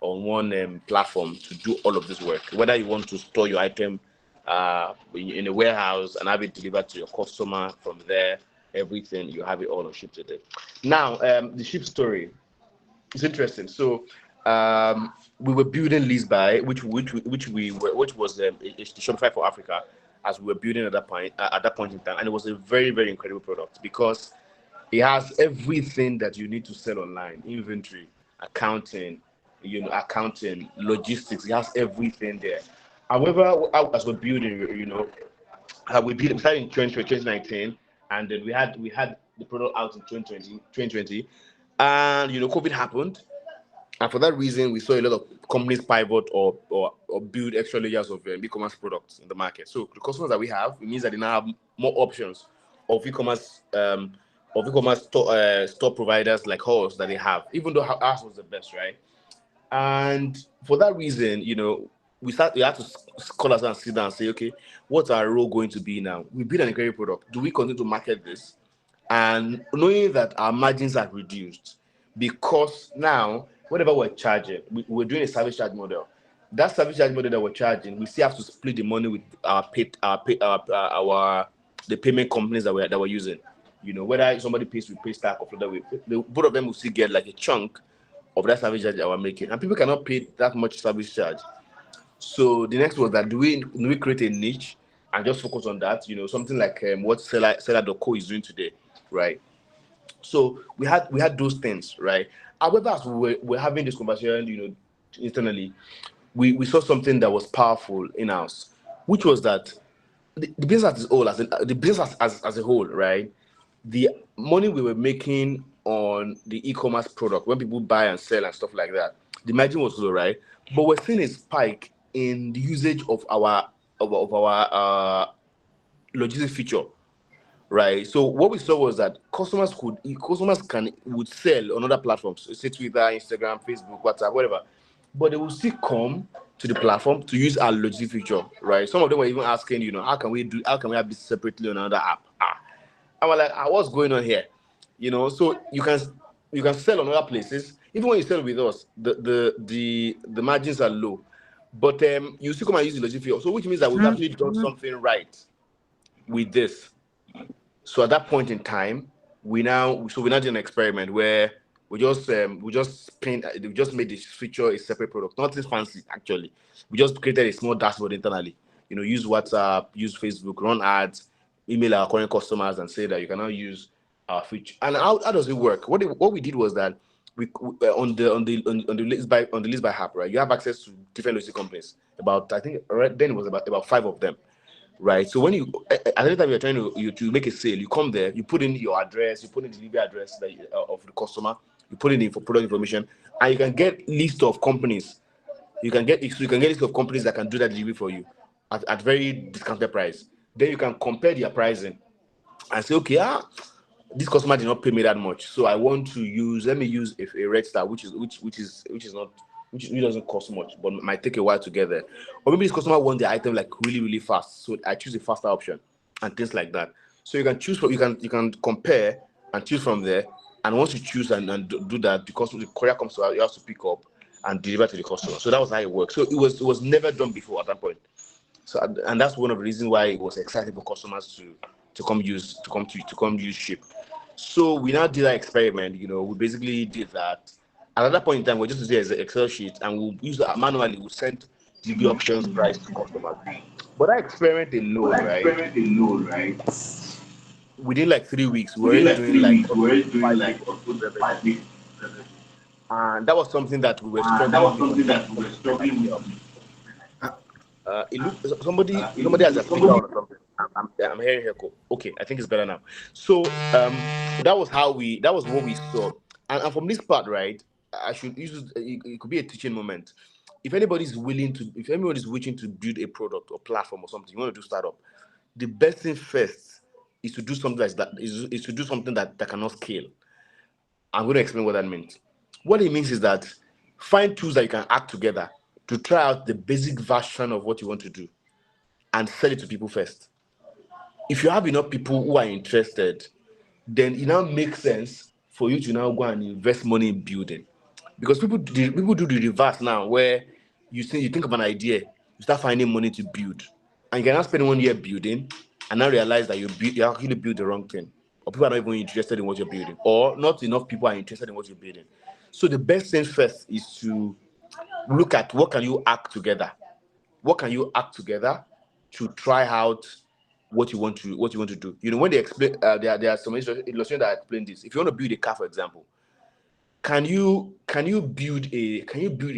on one platform to do all of this work. Whether you want to store your item in a warehouse and have it delivered to your customer from there, everything you have it all on ship today. Now, the ship story. It's interesting. So we were building Lease Buy, which was Shopify for Africa, as we were building at that point in time, and it was a very, very incredible product because it has everything that you need to sell online: inventory, accounting, logistics. It has everything there. However, as we're building, we started in 2019, and then we had the product out in 2020, and COVID happened, and for that reason, we saw a lot of companies pivot or build extra layers of e-commerce products in the market. So the customers that we have, it means that they now have more options of e-commerce of e-commerce store providers like ours that they have, even though ours was the best, right? And for that reason, we had to call us and sit down and say, okay, what's our role going to be now? We build an incredible product. Do we continue to market this? And knowing that our margins are reduced because now, whatever we're charging, we're doing a service charge model. That service charge model that we're charging, we still have to split the money with the payment companies that we're using. Whether somebody pays with Paystack or Florida, both of them will still get like a chunk of that service charge that we're making, and people cannot pay that much service charge. So the next was that do we create a niche and just focus on that? Something like what Seller.co is doing today, right? So we had those things, right? However, as we're having this conversation, internally, we saw something that was powerful in us, which was that the business as a whole, the business as a whole, right? The money we were making on the e-commerce product when people buy and sell and stuff like that, the margin was low, right? But we're seeing a spike in the usage of our logistic feature, right? So what we saw was that customers would sell on other platforms, say Twitter, Instagram, Facebook, WhatsApp, whatever, but they will still come to the platform to use our logistic feature, right? Some of them were even asking, how can we have this separately on another app? I was like, what's going on here? So you can sell on other places. Even when you sell with us, the margins are low, but you still come and use the logistic feature. So which means that we've actually done something right with this. So at that point in time, we now did an experiment where we just made this feature a separate product, nothing fancy actually. We just created a small dashboard internally. Use WhatsApp, use Facebook, run ads, email our current customers, and say that you can now use our feature. And how does it work? What we did was that we on the list by app, right? You have access to different logistic companies. I think right then it was about 5 of them. Right. So when at any time you're trying to make a sale, you come there, you put in your address, you put in the delivery address of the customer, you put in the product information, and you can get list of companies. You can get list of companies that can do that delivery for you at very discounted price. Then you can compare their pricing and say, okay, this customer did not pay me that much, so let me use a Red Star, which doesn't cost much, but might take a while to get there. Or maybe this customer wants the item like really, really fast, so I choose a faster option and things like that. So you can choose you can compare and choose from there. And once you choose and do that, because the courier comes to you have to pick up and deliver to the customer. So that was how it worked. So it was never done before at that point. So and that's one of the reasons why it was exciting for customers to come use Shiip. So we now did that experiment. We basically did that. At that point in time, we're just using it as an Excel sheet, and we'll use that manually. We'll send the options price to customers. But that experiment alone, right? Within like 3 weeks, we're already doing like 5 weeks of revenue, and that was something that we were struggling with. Somebody has a speaker on or something. I'm hearing her. Okay, I think it's better now. So that was what we saw, and from this part, right? I should use it could be a teaching moment. If anyone is wishing to build a product or platform or something, you want to do startup, the best thing first is to do something is to do something that cannot scale. I'm going to explain what that means. What it means is that find tools that you can add together to try out the basic version of what you want to do and sell it to people first. If you have enough people who are interested, then it now makes sense for you to now go and invest money in building. Because people do the reverse now, where you think of an idea, you start finding money to build, and you cannot spend 1 year building and now realize that you actually built the wrong thing, or people are not even interested in what you're building, or not enough people are interested in what you're building. So the best thing first is to look at what can you act together. What can you act together to try out what you want to do? When they explain, there are some illustrations that explain this. If you want to build a car, for example, can you build a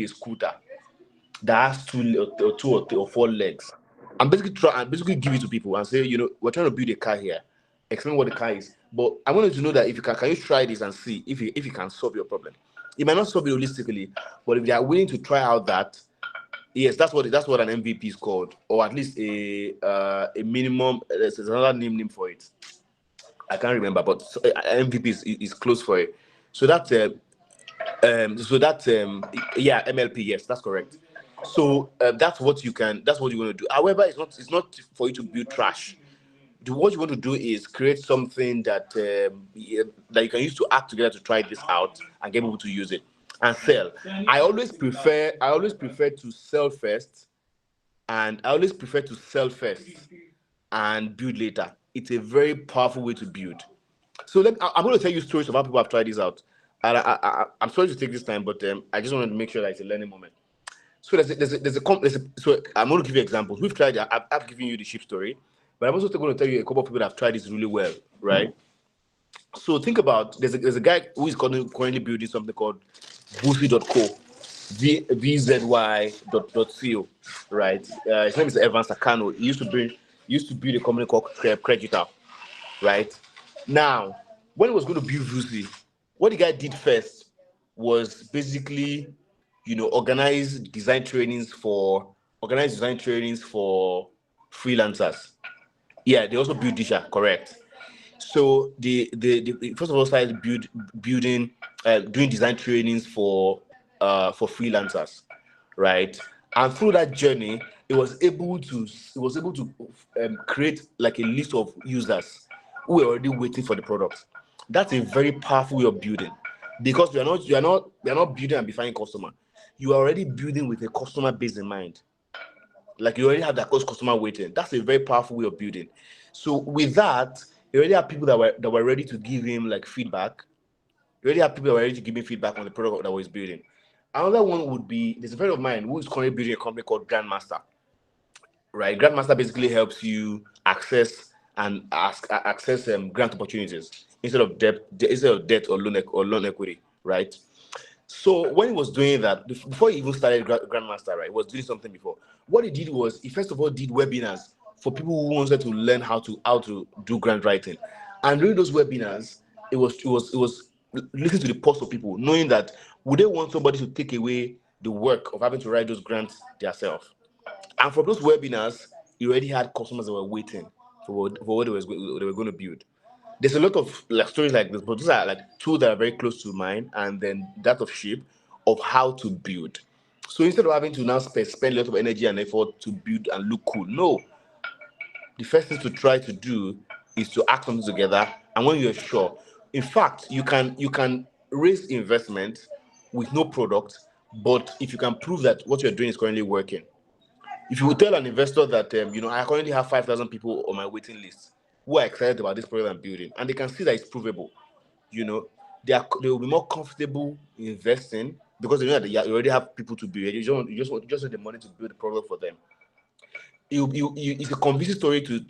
scooter that has two or 4 legs, and basically give it to people and say, we're trying to build a car here. Explain what the car is, but I wanted to know that if you can you try this and see if it can solve your problem. It might not solve it holistically, but if they are willing to try out that, yes, that's what an MVP is called, or at least a minimum. There's another name for it. I can't remember, but MVP is close for it. So that's yeah, MLP, yes, that's correct. So that's what you can, that's what you want to do. However, it's not for you to build trash. What you want to do is create something that that you can use to act together to try this out and get people to use it and sell. I always prefer to sell first, and I always prefer to sell first and build later. It's a very powerful way to build. So I'm going to tell you stories of how people have tried this out. And I'm sorry to take this time, but I just wanted to make sure that it's a learning moment. So so I'm going to give you examples. We've tried that. I've given you the ship story, but I'm also going to tell you a couple of people that have tried this really well, right? So think about, there's a guy who is currently building something called Boozy.co, VZY.co, right? His name is Evan Sakano. He used to build a company called Creditor, right? Now, when he was going to build Vuzi, what the guy did first was basically, organize design trainings for freelancers. Yeah, they also build Disha, correct. So the first of all started building doing design trainings for freelancers, right? And through that journey, it was able to create like a list of users who were already waiting for the product. That's a very powerful way of building, because you are not building and defining customer. You are already building with a customer base in mind. Like, you already have that customer waiting. That's a very powerful way of building. So with that, you already have people that were ready to give him like feedback. You already have people that were ready to give him feedback on the product that was building. Another one would be, there's a friend of mine who is currently building a company called Grandmaster. Right, Grandmaster basically helps you access grant opportunities instead of debt or loan equity, right? So when he was doing that, before he even started Grandmaster, right, he was doing something before. What he did was, he first of all did webinars for people who wanted to learn how to do grant writing, and during those webinars, it was listening to the pulse of people, knowing that would they want somebody to take away the work of having to write those grants themselves. And from those webinars, you already had customers that were waiting for what they were going to build. There's a lot of like stories like this, but these are like two that are very close to mine, and then that of Sheep, of how to build. So instead of having to now spend a lot of energy and effort to build and look cool, no. The first thing to try to do is to act something together, and when you're sure, in fact, you can raise investment with no product, but if you can prove that what you're doing is currently working. If you would tell an investor that I currently have 5,000 people on my waiting list who are excited about this product I'm building, and they can see that it's provable, they will be more comfortable investing, because they know that you already have people to build. You just want the money to build the product for them. It's a convincing story to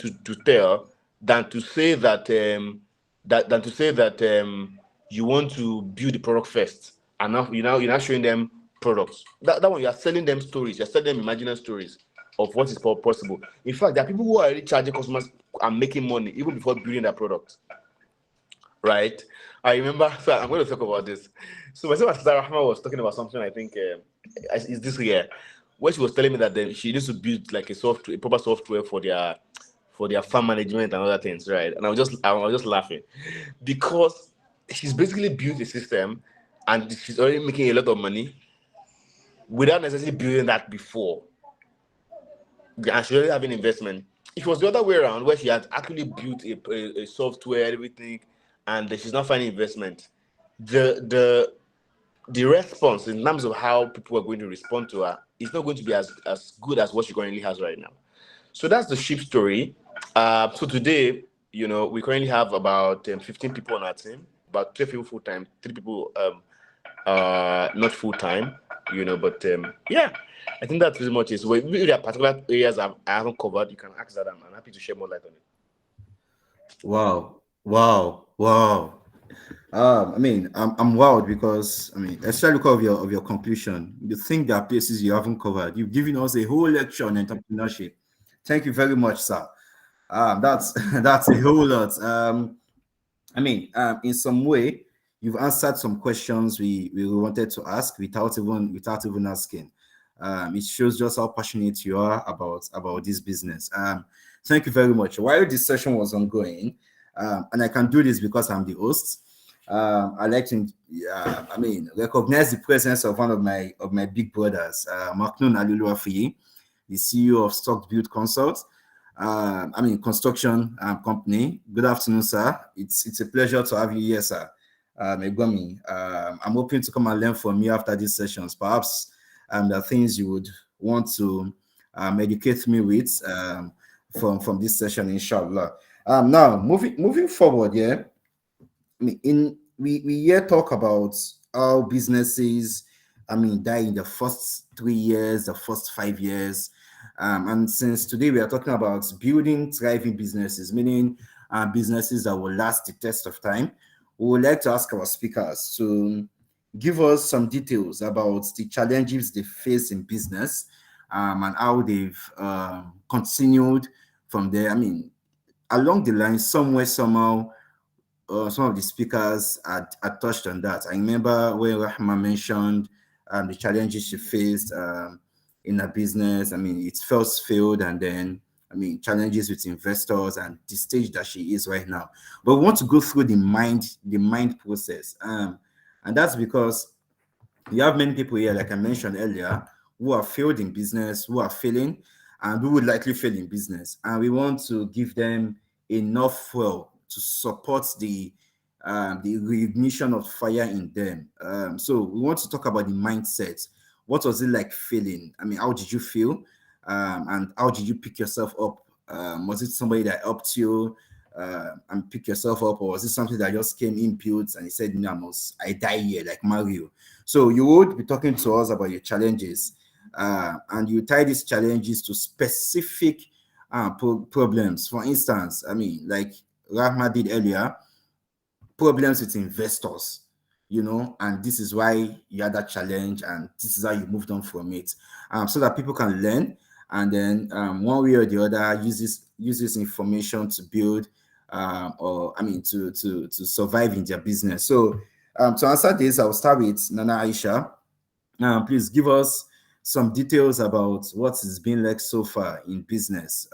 tell, than to say that you want to build the product first, and now you're not showing them products. That one, you are selling them stories. You're selling them imaginary stories of what is possible. In fact, there are people who are already charging customers and making money even before building their product. Right? I remember. So I'm going to talk about this. So myself and Sister Rahmah was talking about something. I think is this year, where she was telling me that she needs to build like a proper software for their farm management and other things, right? And I was just laughing, because she's basically built a system, and she's already making a lot of money without necessarily building that before, and she already having investment. If it was the other way around, where she had actually built a software, everything, and she's not finding investment, the response in terms of how people are going to respond to her is not going to be as good as what she currently has right now. So that's the ship story. So today, we currently have about 15 people on our team, about 12 people full time, 3 people not full time, but yeah, I think that's pretty much it. So if there are particular areas I haven't covered, you can ask that. I'm happy to share more light on it. Wow, wow, wow. I'm wowed, because especially because of your conclusion. You think there are places you haven't covered. You've given us a whole lecture on entrepreneurship. Thank you very much, sir. That's that's a whole lot. In some way, you've answered some questions we wanted to ask without even asking. It shows just how passionate you are about this business. Thank you very much. While this session was ongoing, And I can do this because I'm the host. I like to, recognize the presence of one of my big brothers, Maknoon Aluluafi, the CEO of Stock Build Consult. Construction company. Good afternoon, sir. It's a pleasure to have you here, sir. Egwami, I'm hoping to come and learn from you after these sessions. Perhaps there are things you would want to educate me with from this session, inshallah. Now moving forward, yeah. We here talk about how businesses, die in the first 3 years, the first 5 years, and since today we are talking about building thriving businesses, meaning businesses that will last the test of time. We would like to ask our speakers to give us some details about the challenges they face in business, and how they've continued from there. Along the line, somewhere, somehow, some of the speakers had touched on that. I remember when Rahma mentioned the challenges she faced in her business. It first failed, and then challenges with investors and the stage that she is right now. But we want to go through the mind process, and that's because you have many people here, like I mentioned earlier, who are failed in business, who are failing, and who would likely fail in business. And we want to give them enough fuel to support the reignition of fire in them. So we want to talk about the mindset. What was it like failing? How did you feel? And how did you pick yourself up? Was it somebody that helped you and pick yourself up, or was it something that just came input and you said, no, I die here, like Mario? So you would be talking to us about your challenges, and you tie these challenges to specific problems. For instance, like Rahma did earlier, problems with investors, and this is why you had that challenge, and this is how you moved on from it, so that people can learn, and then one way or the other use this information to build, or to survive in their business. So to answer this, I'll start with Nana-Aisha. Please give us some details about what it's been like so far in business.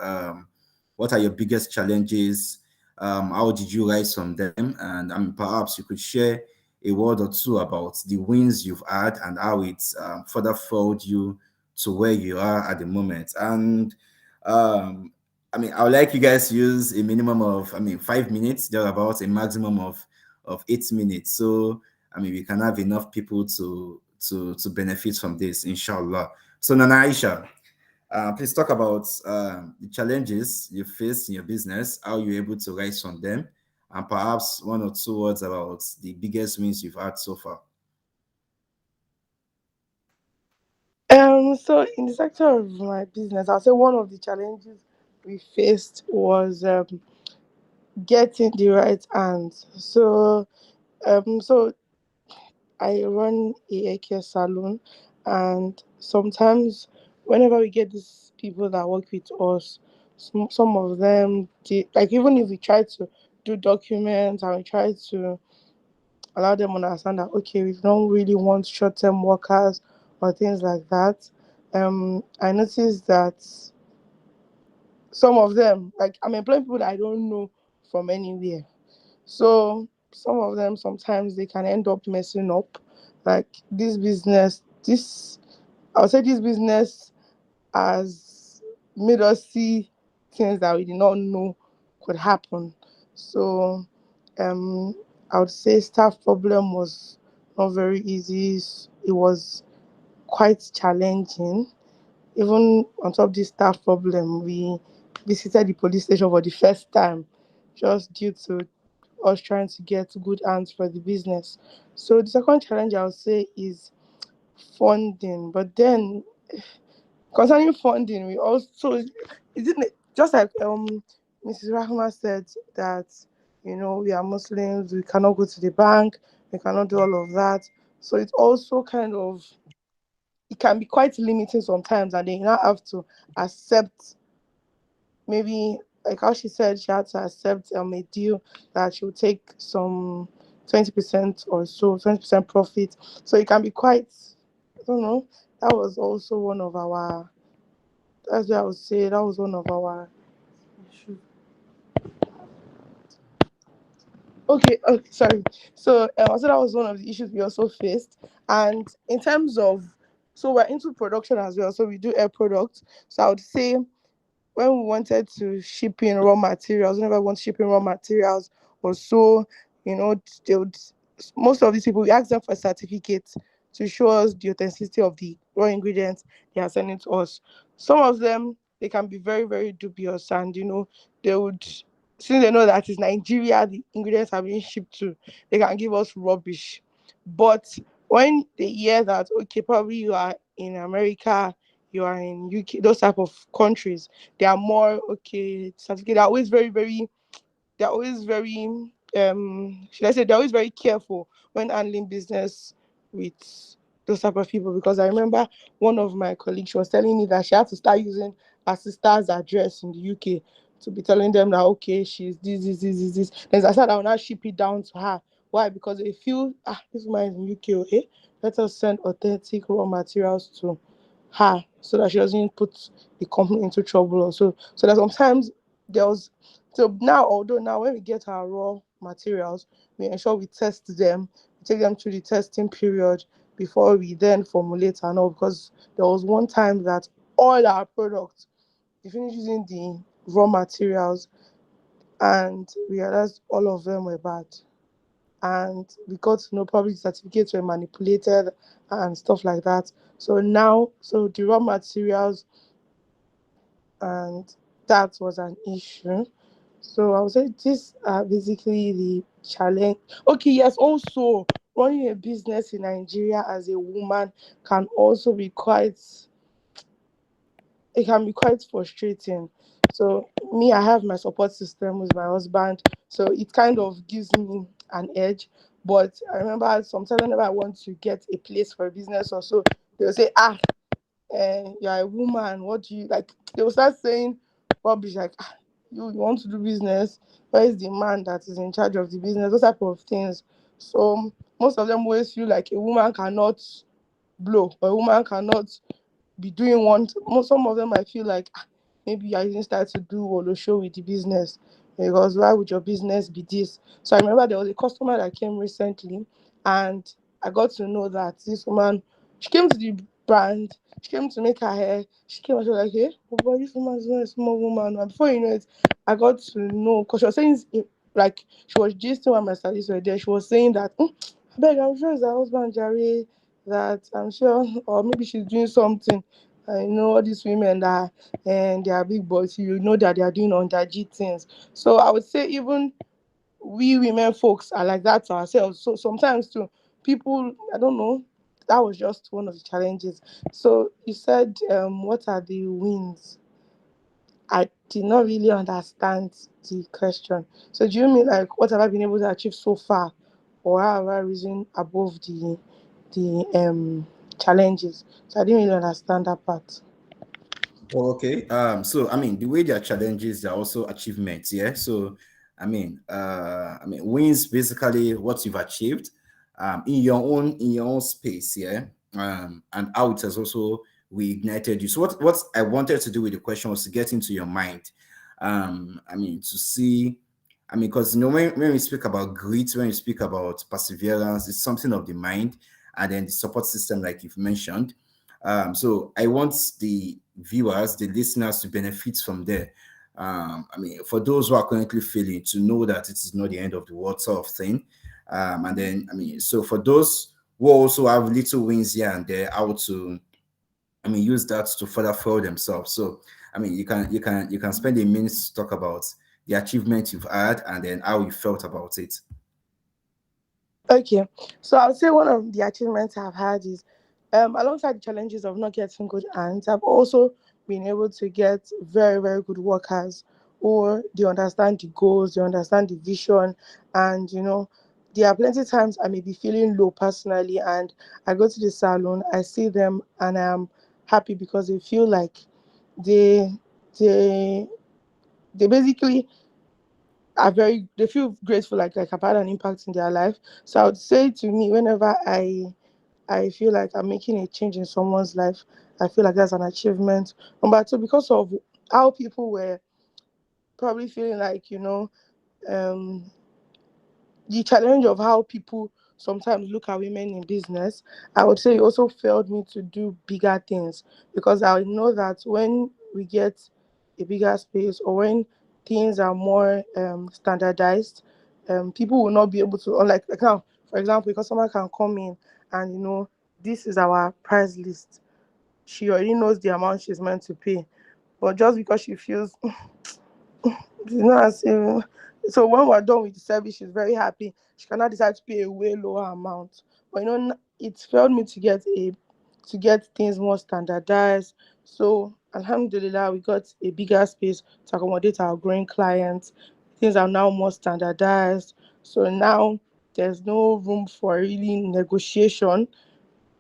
What are your biggest challenges? How did you rise from them? And perhaps you could share a word or two about the wins you've had and how it's further followed you to where you are at the moment. And I would like you guys to use a minimum of 5 minutes, thereabouts, a maximum of 8 minutes. So we can have enough people to benefit from this, inshallah. So Nana-Aisha, please talk about the challenges you face in your business, how you're able to rise from them, and perhaps one or two words about the biggest wins you've had so far. So in the sector of my business, I'll say one of the challenges we faced was getting the right hands. So I run a hair care salon, and sometimes whenever we get these people that work with us, some of them, like even if we try to do documents and we try to allow them understand that okay, we don't really want short-term workers or things like that. I noticed that some of them, like I'm employing people that I don't know from anywhere. So some of them sometimes they can end up messing up. Like I would say this business has made us see things that we did not know could happen. So um I would say staff problem was not very easy. It was quite challenging. Even on top of this staff problem, we visited the police station for the first time just due to us trying to get good hands for the business. So the second challenge I would say is funding. But then concerning funding, we also is it just like Mrs. Rahma said that we are Muslims, we cannot go to the bank, we cannot do all of that. So it's also kind of it can be quite limiting sometimes, and then you now have to accept maybe like how she said she had to accept a deal that she would take some 20% or so, 20% profit. So it can be quite, I don't know. That was also one of our. That's what I would say. That was one of our issues. Okay, sorry. So, also that was one of the issues we also faced. And in terms of, so we're into production as well. So we do air products. So I would say when we wanted to ship in raw materials, whenever we want to ship in raw materials or so, they would, most of these people, we ask them for certificates to show us the authenticity of the raw ingredients they are sending to us. Some of them, they can be very, very dubious, and they would, since they know that it's Nigeria, the ingredients are being shipped to, they can give us rubbish. But when they hear that, okay, probably you are in America, you are in UK, those type of countries, they are more okay. Certificate. They're always very should I say they're always very careful when handling business with those type of people, because I remember one of my colleagues, she was telling me that she had to start using her sister's address in the UK to be telling them that okay, she's this. Then I said I will now ship it down to her. Why? Because they feel this woman is in UK, okay? Let us send authentic raw materials to her so that she doesn't put the company into trouble also. So that sometimes there was so now, although now when we get our raw materials, we ensure we test them, we take them through the testing period before we then formulate and all, because there was one time that all our products, we finished using the raw materials and we realized all of them were bad. And we got to know probably certificates were manipulated and stuff like that. So now, so the raw materials, and that was an issue. So I would say these are basically the challenge. Okay, yes, also running a business in Nigeria as a woman can also be quite, it can be quite frustrating. So me, I have my support system with my husband, so it kind of gives me an edge. But I remember sometimes whenever I want to get a place for a business or so, they'll say, you're a woman, what do you like? They will start saying rubbish like, you want to do business? Where is the man that is in charge of the business? Those type of things. So most of them always feel like a woman cannot blow, or a woman cannot be doing one. Some of them might feel like maybe I didn't start to do or show with the business, because why would your business be this? So I remember there was a customer that came recently, and I got to know that this woman, she came to the brand, she came to make her hair, she came and she was like, hey, oh boy, this woman is not a small woman. And before you know it, I got to know, because she was saying, like, she was just when my studies were there, she was saying that, I beg, I'm sure it's her husband, Jerry, that I'm sure, or maybe she's doing something. I know all these women that and they are big boys, you know that they are doing underage things. So I would say even we women folks are like that to ourselves. So sometimes too, people, I don't know, that was just one of the challenges. So you said, what are the wins? I did not really understand the question. So do you mean like what have I been able to achieve so far, or how have I risen above the challenges? So I didn't really understand that part. Oh, okay. So I mean, the way there are challenges, there are also achievements. Yeah. So wins basically what you've achieved, in your own space. Yeah. And how it has also reignited you. So what I wanted to do with the question was to get into your mind. To see. Because when we speak about grit, when we speak about perseverance, it's something of the mind, and then the support system, like you've mentioned. So I want the viewers, the listeners to benefit from there. For those who are currently feeling, to know that it is not the end of the world sort of thing. So for those who also have little wins here and there, how to, use that to further fuel themselves. So, you can spend a minute to talk about the achievement you've had and then how you felt about it. Okay, so I would say one of the achievements I've had is, alongside the challenges of not getting good hands, I've also been able to get very, very good workers, or they understand the goals, they understand the vision, and there are plenty times I may be feeling low personally, and I go to the salon, I see them, and I'm happy because they feel like they they they basically they feel grateful, like I've had an impact in their life. So I would say to me, whenever I feel like I'm making a change in someone's life, I feel like that's an achievement. Number two, because of how people were probably feeling like, um the challenge of how people sometimes look at women in business, I would say it also failed me to do bigger things, because I know that when we get a bigger space, or when things are more standardized, people will not be able to, unlike like now, for example, because someone can come in and this is our price list. She already knows the amount she's meant to pay, but just because she feels as if, so when we're done with the service, she's very happy. She cannot decide to pay a way lower amount. But it failed me to get things more standardized. So alhamdulillah, we got a bigger space to accommodate our growing clients. Things are now more standardized. So now there's no room for really negotiation,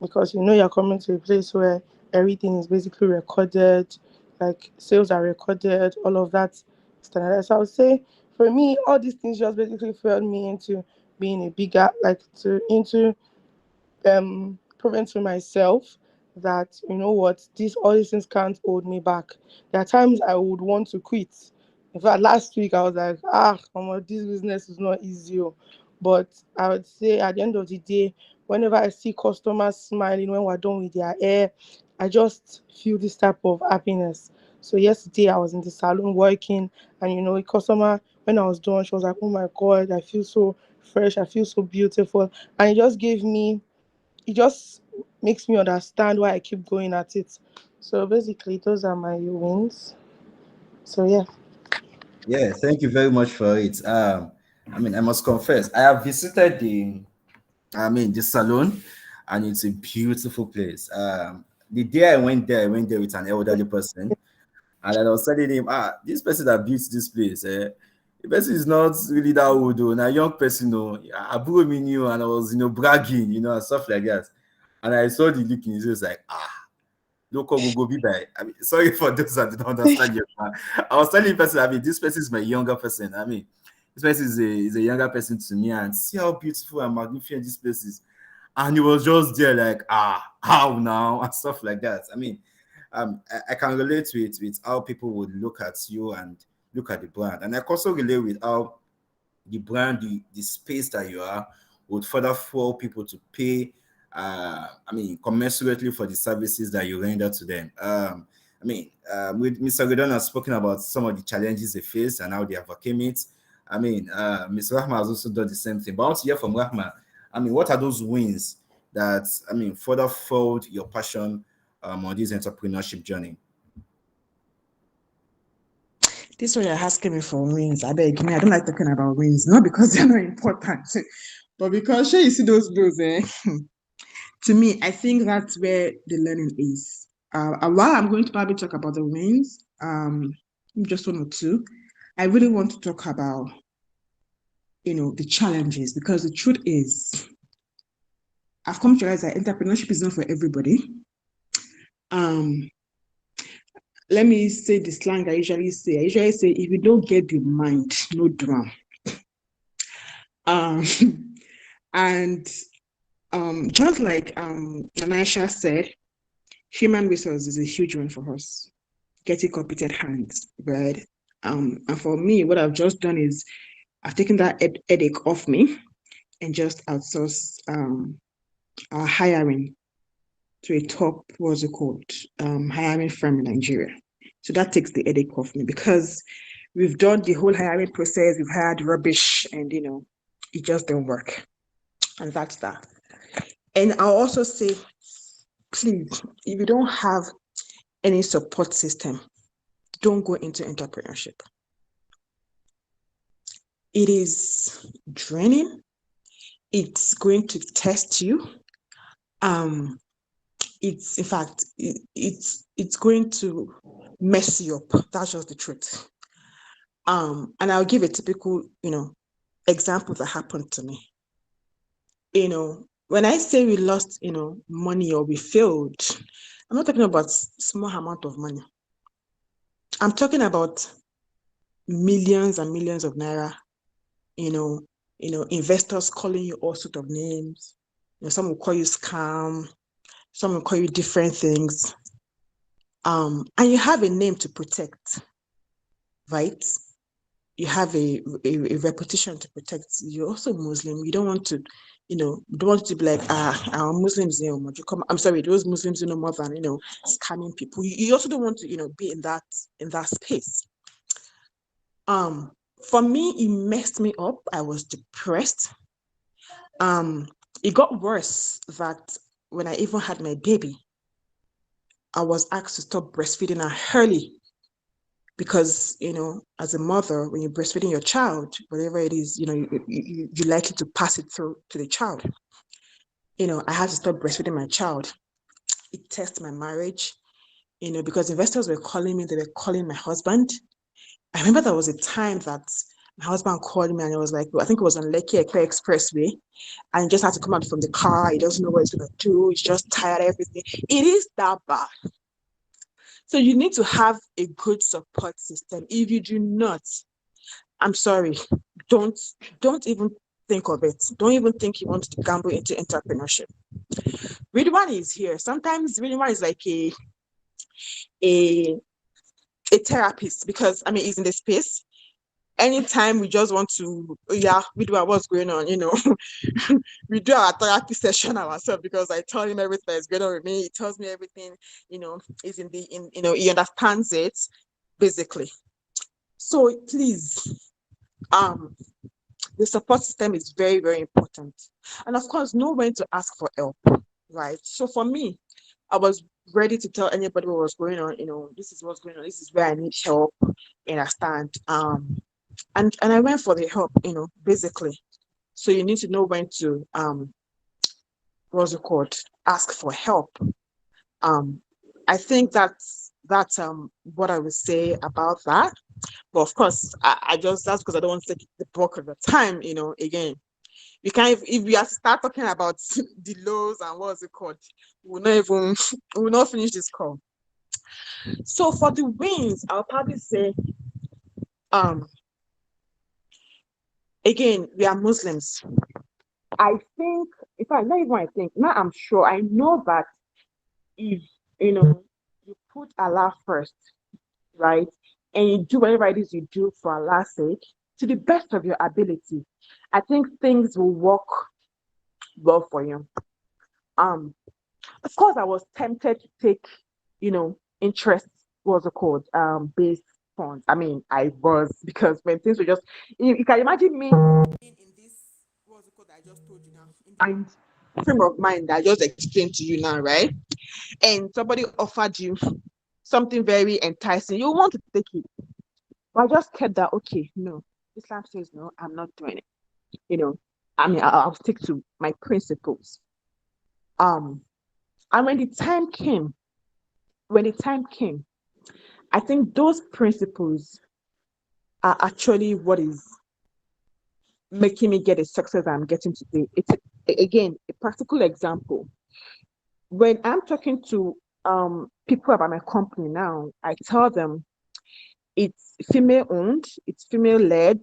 because you're coming to a place where everything is basically recorded, like sales are recorded, all of that standardized. So I would say for me, all these things just basically fueled me into being a bigger, like to into proving to myself that what, these all these things can't hold me back. There are times I would want to quit. In fact, last week I was like, this business is not easy. But I would say at the end of the day, whenever I see customers smiling when we're done with their hair, I just feel this type of happiness. So yesterday I was in the salon working, and a customer, when I was done, she was like, "Oh my God, I feel so fresh, I feel so beautiful," and it just makes me understand why I keep going at it. So basically, those are my wins. So yeah. Yeah, thank you very much for it. I must confess, I have visited the salon, and it's a beautiful place. The day I went there with an elderly person, and I was telling him, this person that built this place, the person is not really that old, though. Now, young person, I blew me new, and I was, bragging, and stuff like that. And I saw the look in his eyes, like, local go be by. Sorry for those that don't understand you. I was telling the person, this person is my younger person. This person is a younger person to me, and see how beautiful and magnificent this place is. And he was just there, like, how now, and stuff like that. I can relate with how people would look at you and look at the brand, and I also relate with how the brand, the space that you are, would further fuel people to pay, commensurately for the services that you render to them. With Mr. Ridwan has spoken about some of the challenges they face and how they overcame it. Ms. Rahma has also done the same thing. But I want to hear from Rahma. What are those wins that, further fueled your passion on this entrepreneurship journey? This one you're asking me for wins. I beg me, I don't like talking about wins, not because they're not important, but because sure you see those bills, to me, I think that's where the learning is. While I'm going to probably talk about the wins, just one or two, I really want to talk about, the challenges, because the truth is, I've come to realize that entrepreneurship is not for everybody. Let me say the slang I usually say. I usually say, if you don't get the mind, no drum. And just like Nana-Aisha said, human resource is a huge one for us. Getting competent hands, right? And for me, what I've just done is I've taken that headache off me and just outsourced our hiring to a top, what's it called, hiring firm in Nigeria. So that takes the headache off me, because we've done the whole hiring process, we've hired rubbish, and it just didn't work. And that's that. And I'll also say, please, if you don't have any support system, don't go into entrepreneurship. It is draining. It's going to test you. It's in fact, it's going to mess you up. That's just the truth. And I'll give a typical, example that happened to me. When I say we lost, money, or we failed, I'm not talking about small amount of money. I'm talking about millions and millions of naira. Investors calling you all sorts of names. Some will call you scam, some will call you different things. And you have a name to protect, right? you have a reputation to protect. You're also Muslim. You don't want to, you don't want to be like, our Muslims, I'm sorry, those Muslims, more than, scamming people. You also don't want to, be in that space. For me, it messed me up. I was depressed. It got worse that when I even had my baby, I was asked to stop breastfeeding her early because, as a mother, when you're breastfeeding your child, whatever it is, you're likely to pass it through to the child. I had to stop breastfeeding my child. It tested my marriage, because investors were calling me, they were calling my husband. I remember there was a time that my husband called me and it was like, I think it was on Lekki Ekpe Expressway, and he just had to come out from the car. He doesn't know what he's going to do. He's just tired of everything. It is that bad. So you need to have a good support system. If you do not, I'm sorry, don't even think of it. Don't even think you want to gamble into entrepreneurship. Ridwan is here. Sometimes Ridwan is like a therapist because he's in the space. Anytime we just want to, we do what's going on, we do our therapy session ourselves because I tell him everything that's going on with me. He tells me everything, is he understands it basically. So please, the support system is very, very important. And of course, know when to ask for help, right? So for me, I was ready to tell anybody what was going on, this is what's going on, this is where I need help, understand. And I went for the help, basically. So you need to know when to what's it called? Ask for help. I think that's what I would say about that. But of course, I just, that's because I don't want to take the bulk of the time, again. We can't, if we have to start talking about the lows and what's it called, we'll not finish this call. So for the wins, I'll probably say, again, we are Muslims. I think, if I not even I think, now I'm sure, I know that if you put Allah first, right, and you do whatever it is you do for Allah's sake, to the best of your ability, I think things will work well for you. Of course, I was tempted to take, interest, what's it called, based funds. I was, because when things were just, you can imagine me in this, what's it called, I just told you now, in the frame of mind that I just explained to you now, right? And somebody offered you something very enticing, you want to take it. But I just kept that, okay, no, Islam says no, I'm not doing it. I'll stick to my principles. And when the time came, I think those principles are actually what is making me get the success I'm getting today. It's again a practical example. When I'm talking to people about my company now, I tell them it's female owned, it's female led,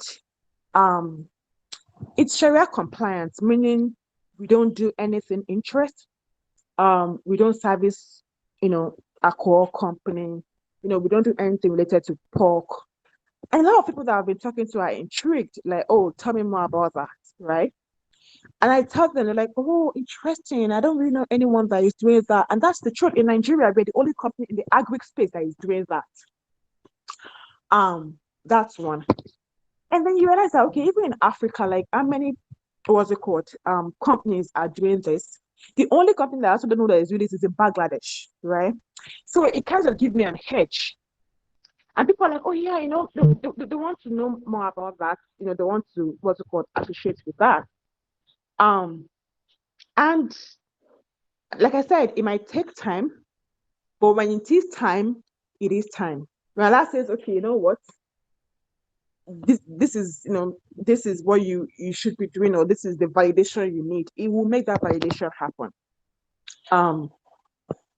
it's Sharia compliant, meaning we don't do anything interest. We don't service, alcohol company. We don't do anything related to pork. And a lot of people that I've been talking to are intrigued, like, oh, tell me more about that, right? And I tell them, they're like, oh, interesting. I don't really know anyone that is doing that. And that's the truth. In Nigeria, we're the only company in the agri space that is doing that. That's one. And then you realize that, okay, even in Africa, like how many, what's it called, companies are doing this? The only company that I also don't know that is doing this is in Bangladesh, right? So it kind of gives me an edge. And people are like, oh yeah, they want to know more about that. They want to, what's it called, associate with that. And like I said, it might take time, but when it is time, it is time. When Allah says, okay, you know what? This is this is what you should be doing, or this is the validation you need. It will make that validation happen.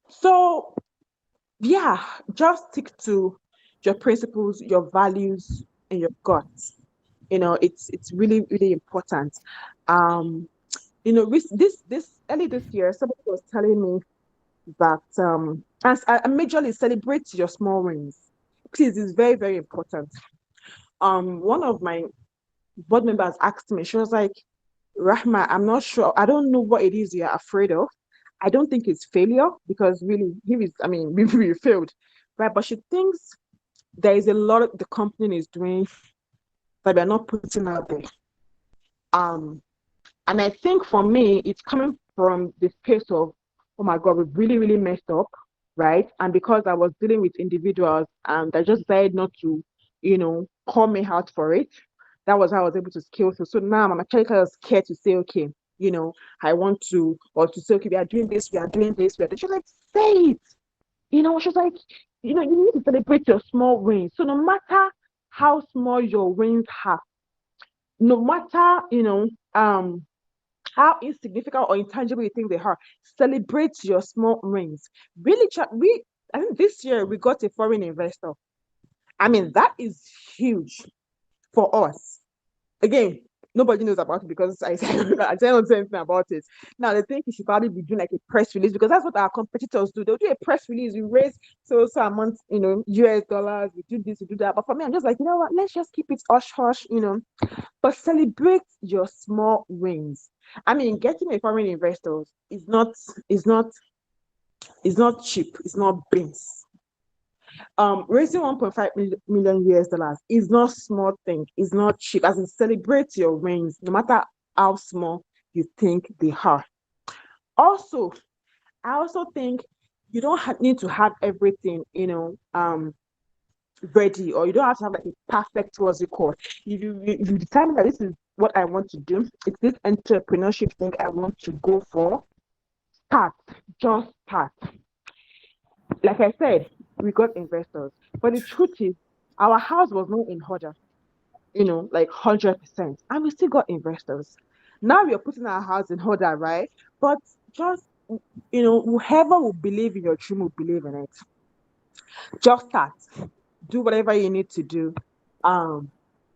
So yeah, just stick to your principles, your values, and your guts. It's really, really important. This early this year, somebody was telling me that as I majorly celebrate your small wins. Please, it's very, very important. one of my board members asked me, she was like, Rahma, I'm not sure. I don't know what it is you're afraid of. I don't think it's failure because really, we failed, right? But she thinks there is a lot of the company is doing that we're not putting out there. Um, and I think for me, it's coming from the space of, oh my God, we really, really messed up, right? And because I was dealing with individuals and I just decided not to, call me out for it, that was how I was able to scale through. So now I'm actually kind of scared to say, okay, I want to, or to say, okay, we are doing this, we are doing this, we are doing. She's like, say it. She's like, you need to celebrate your small wins. So no matter how small your wins are, no matter, how insignificant or intangible you think they are, celebrate your small wins. Really, I think this year we got a foreign investor. I mean, that is huge for us. Again, nobody knows about it because I don't say anything about it. Now, they think you should probably be doing like a press release because that's what our competitors do. They'll do a press release, we raise so amount, US dollars, we do this, we do that. But for me, I'm just like, you know what, let's just keep it hush hush, but celebrate your small wins. I mean, getting a foreign investor is not cheap. It's not beans. Raising 1.5 million US dollars is not small thing. It's not cheap. As in, celebrate your wins, no matter how small you think they are. Also, I also think you don't need to have everything, ready, or you don't have to have like a perfect what's it called. If you determine that this is what I want to do, it's this entrepreneurship thing I want to go for, start. Just start. Like I said, we got investors, but the truth is our house was not in order, like 100%, and we still got investors. Now we are putting our house in order, right? But just, whoever will believe in your dream will believe in it. Just start. Do whatever you need to do.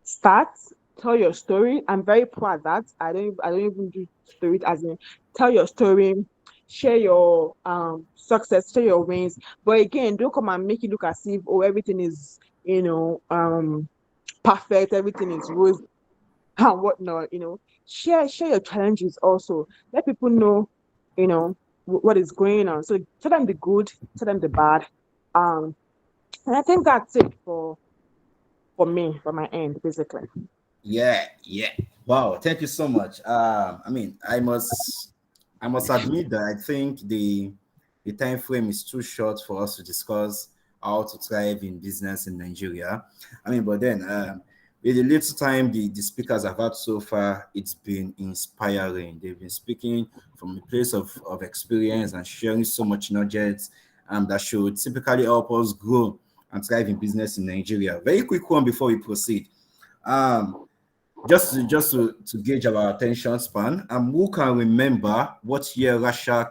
Start. Tell your story. I'm very proud of that. I don't even do stories as in tell your story, share your success, share your wins. But again, don't come and make it look as if everything is, perfect, everything is rose and whatnot. Share your challenges also. Let people know, what is going on. So tell them the good, tell them the bad. And I think that's it for me, for my end, basically. Yeah, yeah. Wow, thank you so much. I must admit that I think the time frame is too short for us to discuss how to thrive in business in Nigeria. But then with the little time the speakers have had so far, it's been inspiring. They've been speaking from a place of experience and sharing so much knowledge that should typically help us grow and thrive in business in Nigeria. Very quick one before we proceed. Um, just to gauge our attention span, who can remember what year Rashak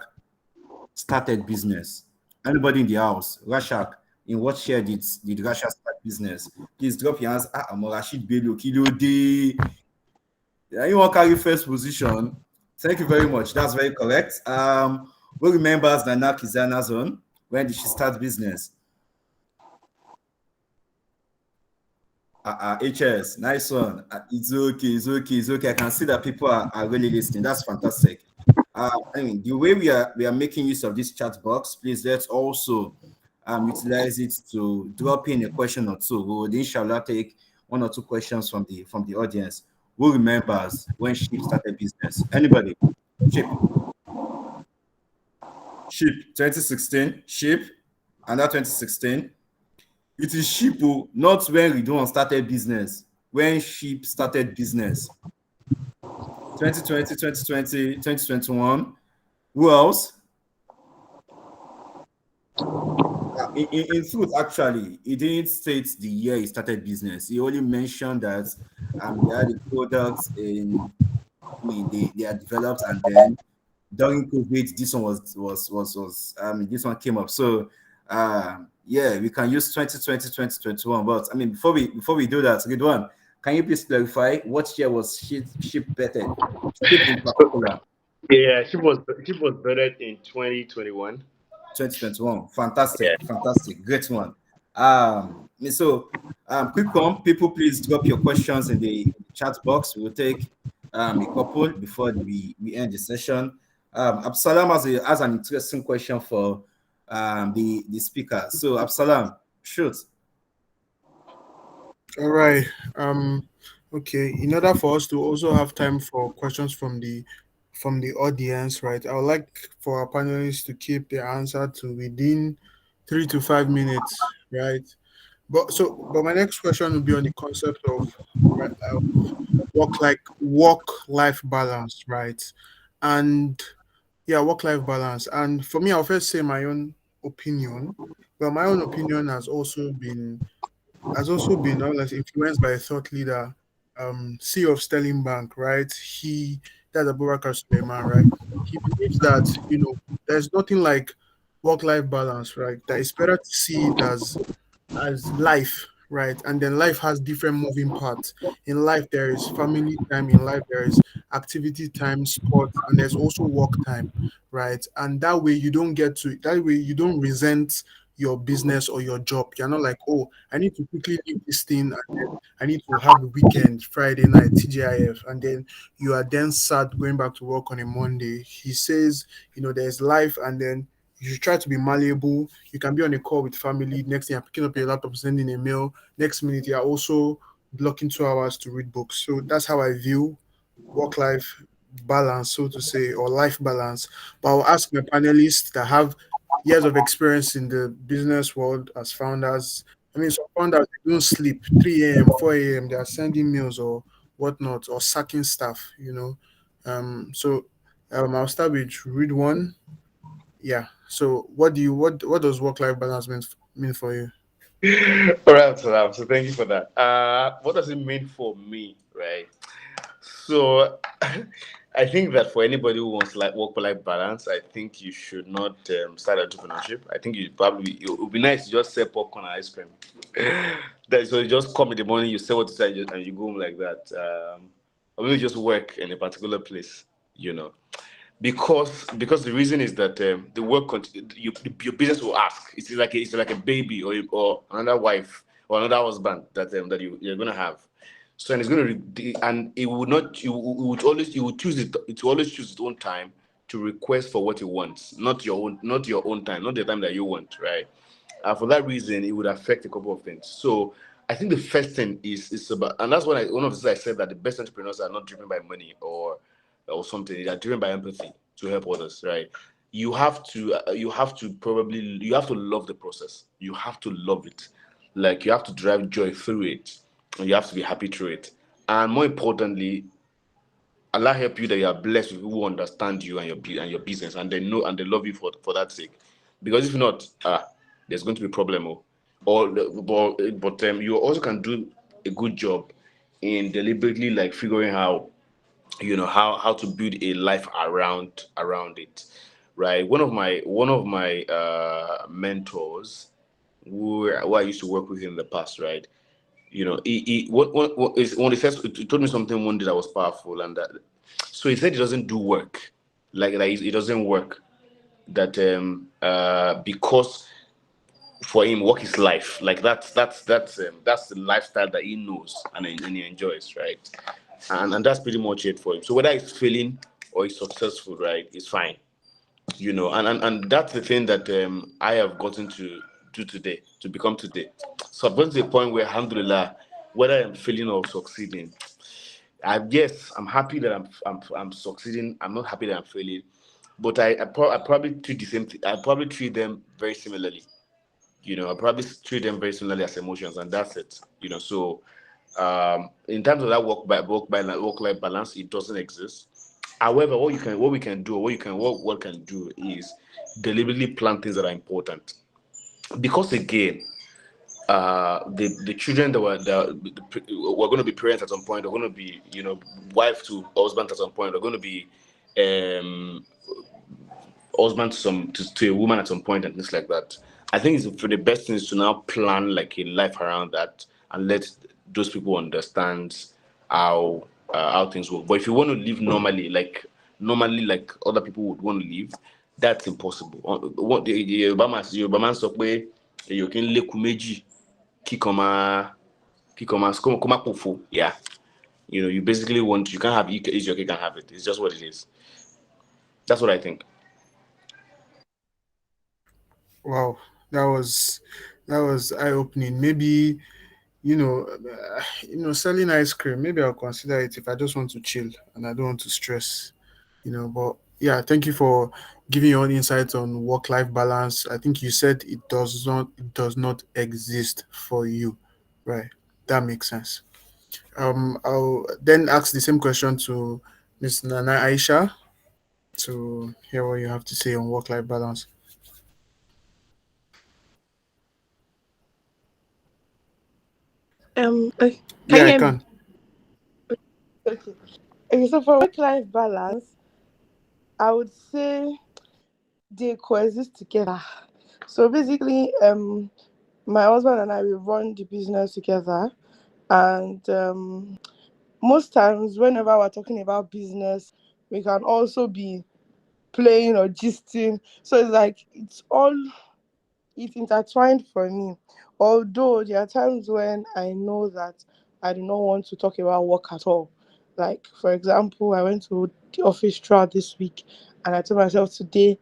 started business? Anybody in the house? Rashak, in what year did Rashak start business? Please drop your hands. I'm Rashid Bello, Kilo D. Anyone carry first position? Thank you very much. That's very correct. Who remembers Nana Kizana's own? When did she start business? HS, nice one. It's okay, it's okay, it's okay. I can see that people are really listening. That's fantastic. The way we are making use of this chat box, please let's also utilize it to drop in a question or two. We will inshallah take one or two questions from the audience. Who remembers when Sheep started business? Anybody? Sheep. Sheep, 2016. Sheep, and that 2016. It is Sheep, not when Ridwan started business. When Sheep started business. 2020, 2020, 2021. Who else? In truth, actually, he didn't state the year he started business. He only mentioned that they had the products they are developed, and then during COVID, this one this one came up. So yeah, we can use 2020, 2021. But before we do that, Ridwan, can you please clarify what year was Sheep betted? Sheep in particular. Yeah, she was better in 2021. 2021. Fantastic, Yeah. fantastic, great one. So, quick one, people, please drop your questions in the chat box. We'll take a couple before we end the session. Absalam has an interesting question for the speaker. So, Absalam, shoot. All right. Okay. In order for us to also have time for questions from the audience, right? I would like for our panelists to keep their answer to within 3 to 5 minutes, right? But my next question will be on the concept of right, work life balance, right? And yeah, work life balance. And for me, I'll first say my own opinion. Well, my own opinion has also been more or less influenced by a thought leader, CEO of Sterling Bank, right? That's Abubakar Suleiman, right? He believes that, there's nothing like work-life balance, right? That it's better to see it as life, right? And then life has different moving parts. In life, there is family time. In life, there is activity time, sport, and there's also work time, right? And that way you don't resent your business or your job. You're not like, oh, I need to quickly leave this thing and then I need to have a weekend, Friday night, TGIF, and then you are then sad going back to work on a Monday. He says, there's life, and then you should try to be malleable. You can be on a call with family. Next thing, you're picking up your laptop, sending a mail. Next minute, you're also blocking 2 hours to read books. So that's how I view work-life balance, so to say, or life balance. But I'll ask my panelists that have years of experience in the business world as founders. I mean, some founders they don't sleep 3 a.m., 4 a.m. They are sending mails or whatnot or sacking staff. I'll start with read one. Yeah. So what does work life balance mean for you? All right, so thank you for that. What does it mean for me, right? So, I think that for anybody who wants like work-life balance, I think you should not start entrepreneurship. I think it would be nice to just sell popcorn and ice cream. So you just come in the morning, you sell what you say, and you go home like that. Or maybe just work in a particular place, you know. Because the reason is that the your business will ask. It's like a baby or another wife or another husband that you're gonna have. So and it's gonna and it would not you would choose it will always choose its own time to request for what it wants, not your own time, not the time that you want, right? For that reason, it would affect a couple of things. So I think the first thing is about, and that's one of the things I said, that the best entrepreneurs are not driven by money or something. They are driven by empathy to help others, right? You have to love the process. You have to love it. Like you have to drive joy through it, and you have to be happy through it. And more importantly, Allah help you that you are blessed with people who understand you and your business, and they know and they love you for that sake. Because if not, there's going to be a problem. But you also can do a good job in deliberately like figuring out, how to build a life around it, right? One of my mentors who I used to work with in the past, right? What is when he told me something one day that was powerful, and that so he said it doesn't do work, like that it doesn't work, that because for him work is life, like that's the lifestyle that he knows and he enjoys, right? And that's pretty much it for him. So whether he's failing or he's successful, right, it's fine, and that's the thing that I have gotten to do today, to become today. So I've gotten to the point where, alhamdulillah, whether I'm failing or succeeding, yes, I'm happy that I'm succeeding. I'm not happy that I'm failing, but I probably treat the same thing. I probably treat them very similarly. I probably treat them very similarly as emotions, and that's it. So in terms of that work life balance, it doesn't exist. However, what can do is deliberately plan things that are important, because again, the children were going to be parents at some point. They're going to be wife to husband at some point. They're going to be um husband to a woman at some point, and things like that. I think it's for the best thing is to now plan like a life around that, and let those people understand how things work. But if you want to live normally like other people would want to live, that's impossible. What the Yorùbá man sọ pé èèyàn kì í lékun méjì, kikoma, koma pufu. Yeah. You basically you can't have eat your cake and have it. It's just what it is. That's what I think. Wow, that was eye opening. Maybe selling ice cream. Maybe I'll consider it if I just want to chill and I don't want to stress. But yeah, thank you for giving your own insights on work-life balance. I think you said it does not exist for you, right? That makes sense. I'll then ask the same question to Miss Nana-Aisha to hear what you have to say on work-life balance. Can Yeah, you I hear me? can. Okay. Okay, so for work-life balance, I would say they coexist together. So basically, my husband and I we run the business together, and most times whenever we're talking about business, we can also be playing or gisting. So it's like it's intertwined for me. Although there are times when I know that I do not want to talk about work at all. Like, for example, I went to the office throughout this week and I told myself today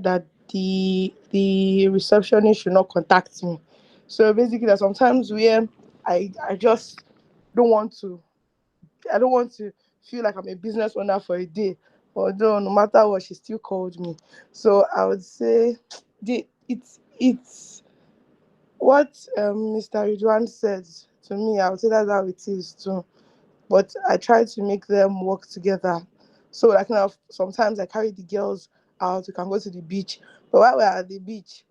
that the receptionist should not contact me. So basically, there's sometimes where I just don't want to I don't want to feel like I'm a business owner for a day. Although no matter what, she still called me. So I would say it's what Mr. Ridwan said to me. I would say that's how it is too. But I try to make them work together. So like now, sometimes I carry the girls out. We can go to the beach. But while we're at the beach,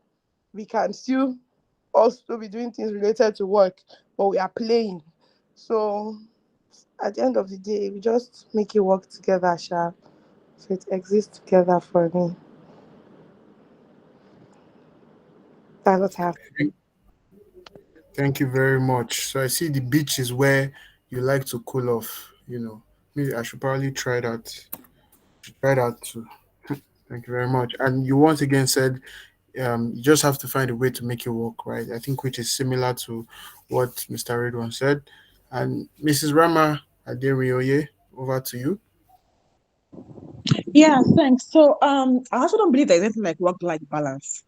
we can still also be doing things related to work, but we are playing. So at the end of the day, we just make it work together, Sha. So it exists together for me. That's what I have. Thank you very much. So I see the beach is where you like to cool off. Maybe I should probably try that. Try that too. Thank you very much. And you once again said you just have to find a way to make it work, right? I think which is similar to what Mr. Redwan said. And Mrs. Rahmah Aderinoye, over to you. Yeah, thanks. So I also don't believe there's anything like work-life balance.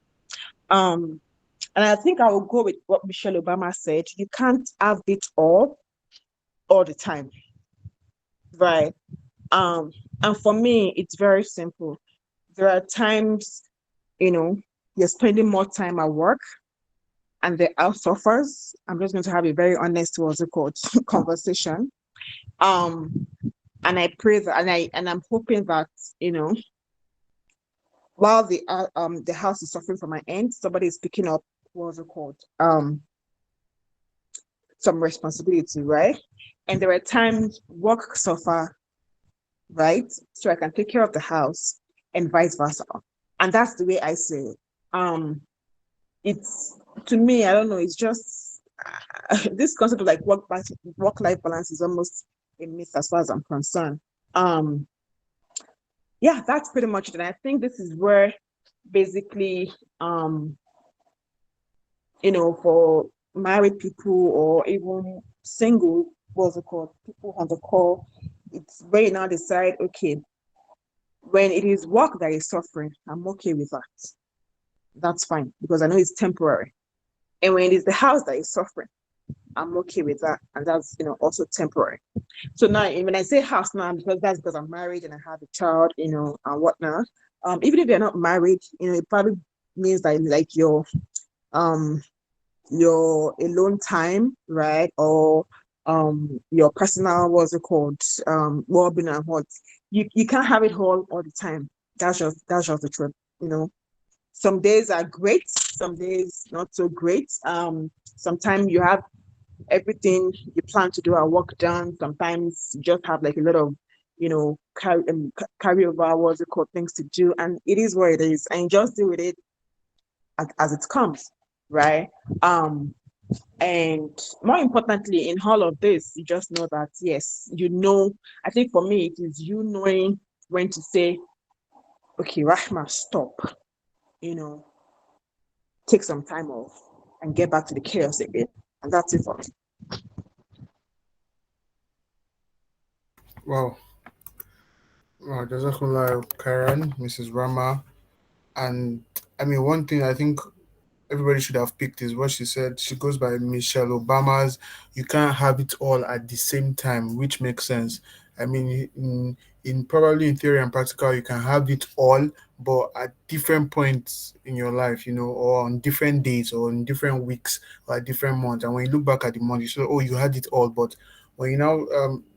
Um, and I think I will go with what Michelle Obama said. You can't have it all the time, right? Um, and for me, it's very simple. There are times, you know, you're spending more time at work and the house suffers. I'm just going to have a very honest, what's it called, conversation. Um, and I pray that, and I'm hoping that, you know, while the house is suffering from my end, somebody is picking up what's it called, some responsibility, right? And there are times work suffer, right? So I can take care of the house and vice versa. And that's the way I say it. It's to me, I don't know, it's just this concept of like work life balance is almost a myth as far as I'm concerned. Um, yeah, that's pretty much it. And I think this is where basically for married people or even single, what's it called, people on the call, it's where you now decide, okay, when it is work that is suffering, I'm okay with that. That's fine because I know it's temporary. And when it is the house that is suffering, I'm okay with that. And that's, also temporary. So now when I say house now, because I'm married and I have a child, and whatnot. Even if you're not married, it probably means that like um your alone time, right? Or your personal, what's it called, well-being and what. You can't have it all the time. That's just the truth, Some days are great, some days not so great. Sometimes you have everything you plan to do at work done. Sometimes you just have like a lot of, carry over, what's it called, things to do, and it is what it is, and you just deal with it as it comes, right? Um, and more importantly, in all of this, you just know that yes, I think for me, it is you knowing when to say, okay, Rahma, stop, you know, take some time off and get back to the chaos again. And that's it for me. Wow. Wow, Jazakallah Karen, Mrs. Rama. And I mean, one thing I think everybody should have picked is what she said. She goes by Michelle Obama's "You can't have it all at the same time," which makes sense. I mean, in probably in theory and practical, you can have it all, but at different points in your life, or on different days, or in different weeks, or at different months. And when you look back at the month, you say, "Oh, you had it all," but when you now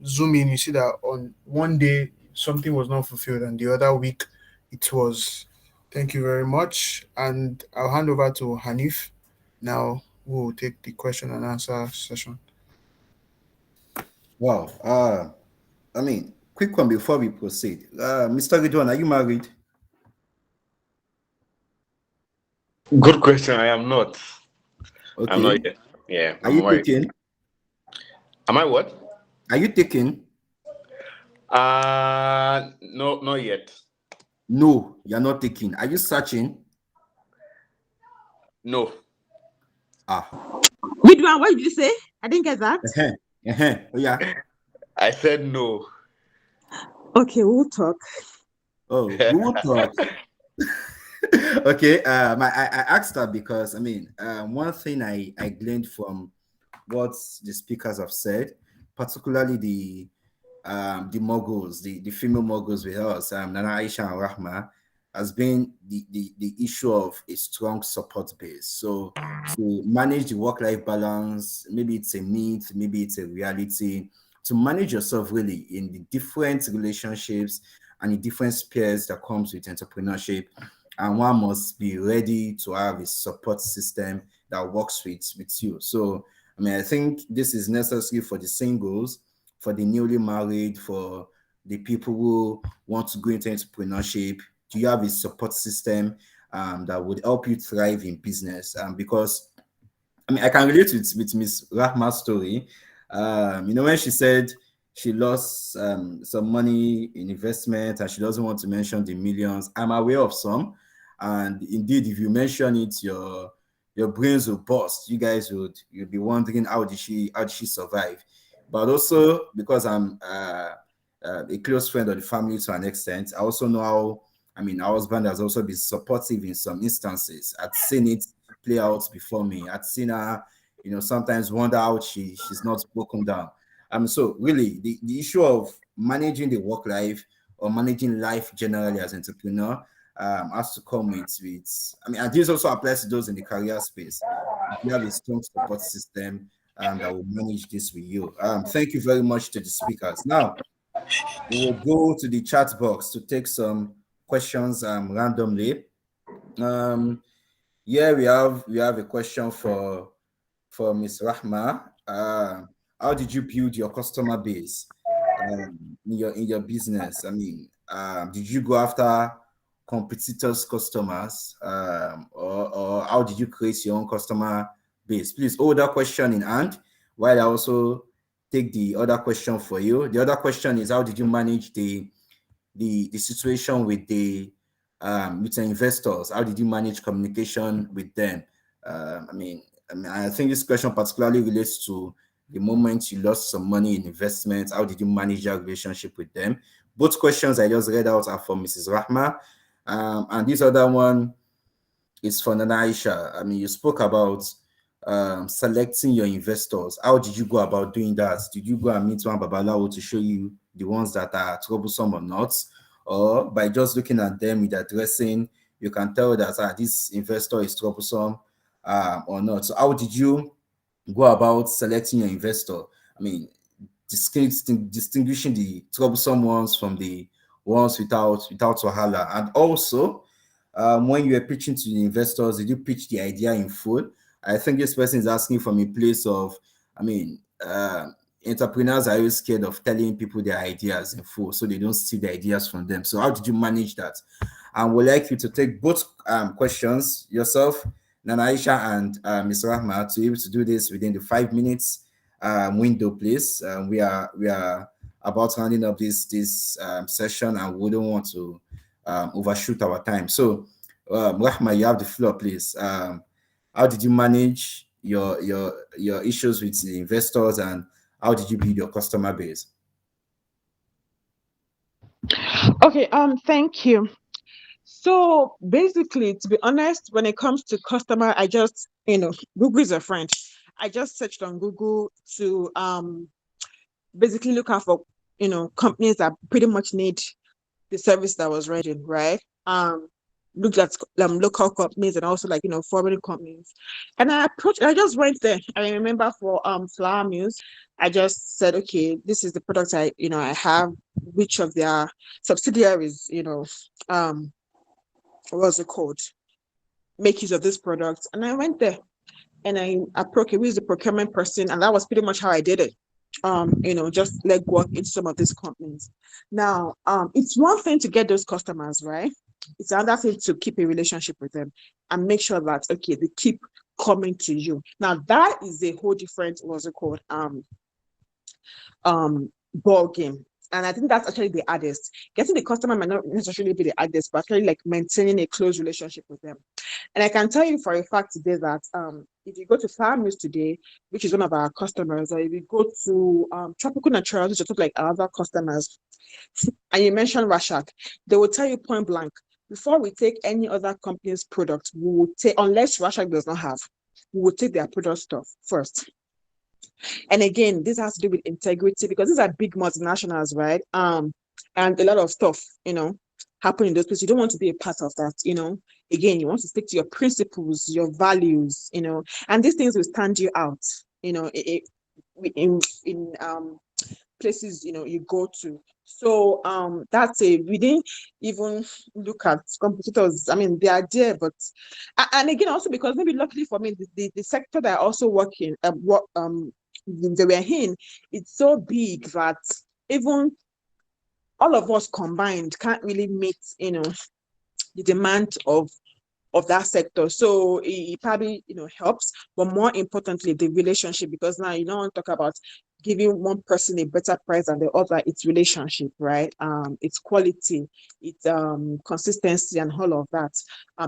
zoom in, you see that on one day something was not fulfilled, and the other week it was. Thank you very much. And I'll hand over to Hanif. Now we'll take the question and answer session. Wow. I mean, quick one before we proceed. Mr. Ridwan, are you married? Good question. I am not. I'm Okay. not yet. Yeah, Are I'm you worried. taking? Am I what? Are you taking? No, not yet. No, you're not taking. Are you searching? No. Ah. Ridwan, what did you say? I didn't get that. Oh, yeah. I said no. Okay, we'll talk. Oh, we will talk. Okay. I asked that because I mean, one thing I gleaned from what the speakers have said, particularly the moguls, the female moguls with us, Nana-Aisha and Rahma, has been the issue of a strong support base. So to manage the work-life balance, maybe it's a myth, maybe it's a reality. To manage yourself really in the different relationships and the different spheres that comes with entrepreneurship, and one must be ready to have a support system that works with you. So I mean, I think this is necessary for the singles, for the newly married, for the people who want to go into entrepreneurship. Do you have a support system that would help you thrive in business? Because I mean, I can relate with Miss Rahma's story. When she said she lost some money in investment and she doesn't want to mention the millions, I'm aware of some. And indeed, if you mention it, your brains will burst. You guys you'll be wondering how did she survive. But also because I'm a close friend of the family to an extent, I also know how. I mean, our husband has also been supportive in some instances. I've seen it play out before me. I'd seen her, sometimes wonder how she's not broken down. So really the issue of managing the work life or managing life generally as entrepreneur has to come with I mean, and this also applies to those in the career space. You have a strong support system that will manage this with you. Thank you very much to the speakers. Now we will go to the chat box to take some questions randomly. Yeah, we have a question for Miss Rahma. How did you build your customer base in your business? I mean, did you go after competitors' customers, or how did you create your own customer base? Please hold that question in hand while I also take the other question for you. The other question is, how did you manage the situation with the investors? How did you manage communication with them? I think this question particularly relates to the moment you lost some money in investments. How did you manage your relationship with them? Both questions I just read out are from Mrs. Rahma, and this other one is for Nana-Aisha. I mean, you spoke about selecting your investors. How did you go about doing that? Did you go and meet one Babalawo to show you the ones that are troublesome or not? Or by just looking at them with their dressing, you can tell that this investor is troublesome or not. So how did you go about selecting your investor? I mean, distinguishing the troublesome ones from the ones without wahala. And also, when you were pitching to the investors, did you pitch the idea in full? I think this person is asking from a place of, I mean, entrepreneurs are always scared of telling people their ideas in full, so they don't steal the ideas from them. So how did you manage that? And we'd like you to take both questions yourself, Nana-Aisha and Ms. Rahma, to be able to do this within the 5 minutes window, please. We are about rounding up this session, and we don't want to overshoot our time. So, Rahma, you have the floor, please. How did you manage your issues with the investors, and how did you build your customer base? Okay, thank you. So basically, to be honest, when it comes to customer, I just, Google is a friend. I just searched on Google to basically look out for, companies that pretty much need the service that was ready, right? Looked at local companies and also like, foreign companies. And I just went there. I remember for flour mills, I just said, okay, this is the product I have, which of their subsidiaries, what's it called? Make use of this product. And I went there and I approached who is the procurement person, and that was pretty much how I did it. Just leg work into some of these companies. Now, it's one thing to get those customers, right? It's another thing to keep a relationship with them and make sure that okay, they keep coming to you. Now that is a whole different what's it called ball game. And I think that's actually the hardest. Getting the customer might not necessarily be the hardest, but actually like maintaining a close relationship with them. And I can tell you for a fact today that if you go to farmers today, which is one of our customers, or if you go to Tropical Naturals, which is like other customers, and you mentioned Rashak, they will tell you point blank, before we take any other company's product, we will take, unless Rashak does not have, we will take their product stuff first. And again, this has to do with integrity because these are big multinationals, right? And a lot of stuff, happen in those places. You don't want to be a part of that, Again, you want to stick to your principles, your values, and these things will stand you out, in places you go to. So that's we didn't even look at competitors. I mean, they are there, but and again also because maybe luckily for me, the sector that I also work in, they were in, it's so big that even all of us combined can't really meet the demand of that sector. So it probably helps, but more importantly the relationship, because now you don't want to talk about giving one person a better price than the other. It's relationship, right? It's quality, it's consistency and all of that.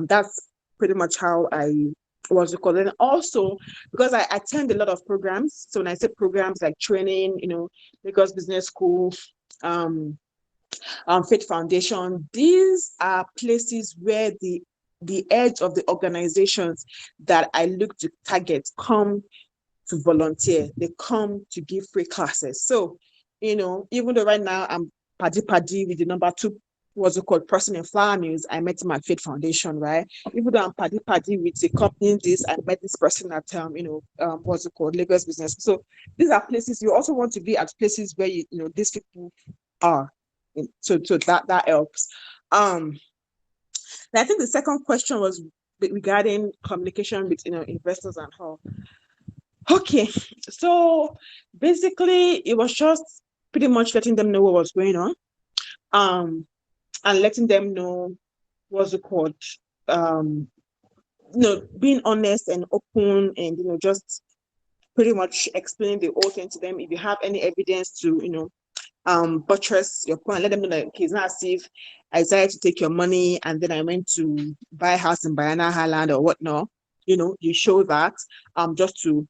That's pretty much how I was called. And also because I attend a lot of programs, so when I say programs like training, Lagos Business School, Faith Foundation, these are places where the edge of the organizations that I look to target come to volunteer. They come to give free classes. So, even though right now I'm paddy with the number 2, what's it called, person in flower mills, I met him at Faith Foundation, right? Even though I'm paddy with the company this, I met this person at what's it called, Lagos Business. So these are places you also want to be at, places where these people are. So that helps. I think the second question was regarding communication with investors and how. Okay, so basically it was just pretty much letting them know what was going on, and letting them know what's it called, being honest and open, and just pretty much explaining the whole thing to them. If you have any evidence to buttress your point, let them know that okay, it's not as if I decided to take your money and then I went to buy a house in Bayana Highland or whatnot. You show that just to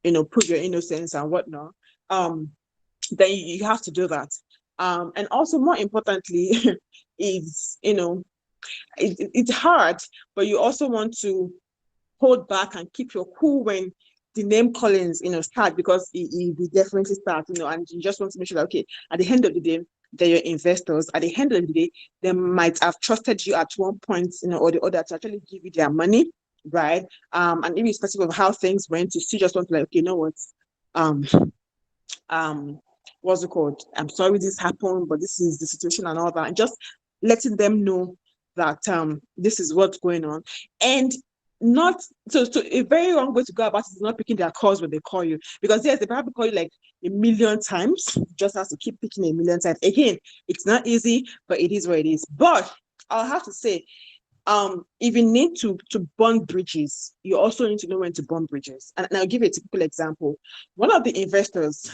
prove your innocence and whatnot. Then you have to do that. And also more importantly, is it's hard, but you also want to hold back and keep your cool when the name callings, start, because it will definitely start, and you just want to make sure that, okay, at the end of the day, they're your investors. At the end of the day, they might have trusted you at one point, or the other to actually give you their money, right? And irrespective of how things went, you still just want to like, okay, you know what, what's it called? I'm sorry this happened, but this is the situation and all that, and just letting them know that this is what's going on. And not so a very wrong way to go about it is not picking their calls when they call you, because yes, they probably call you like a million times. You just have to keep picking a million times. Again, it's not easy, but it is what it is. But I'll have to say, if you need to burn bridges, you also need to know when to burn bridges. And I'll give you a typical example. One of the investors,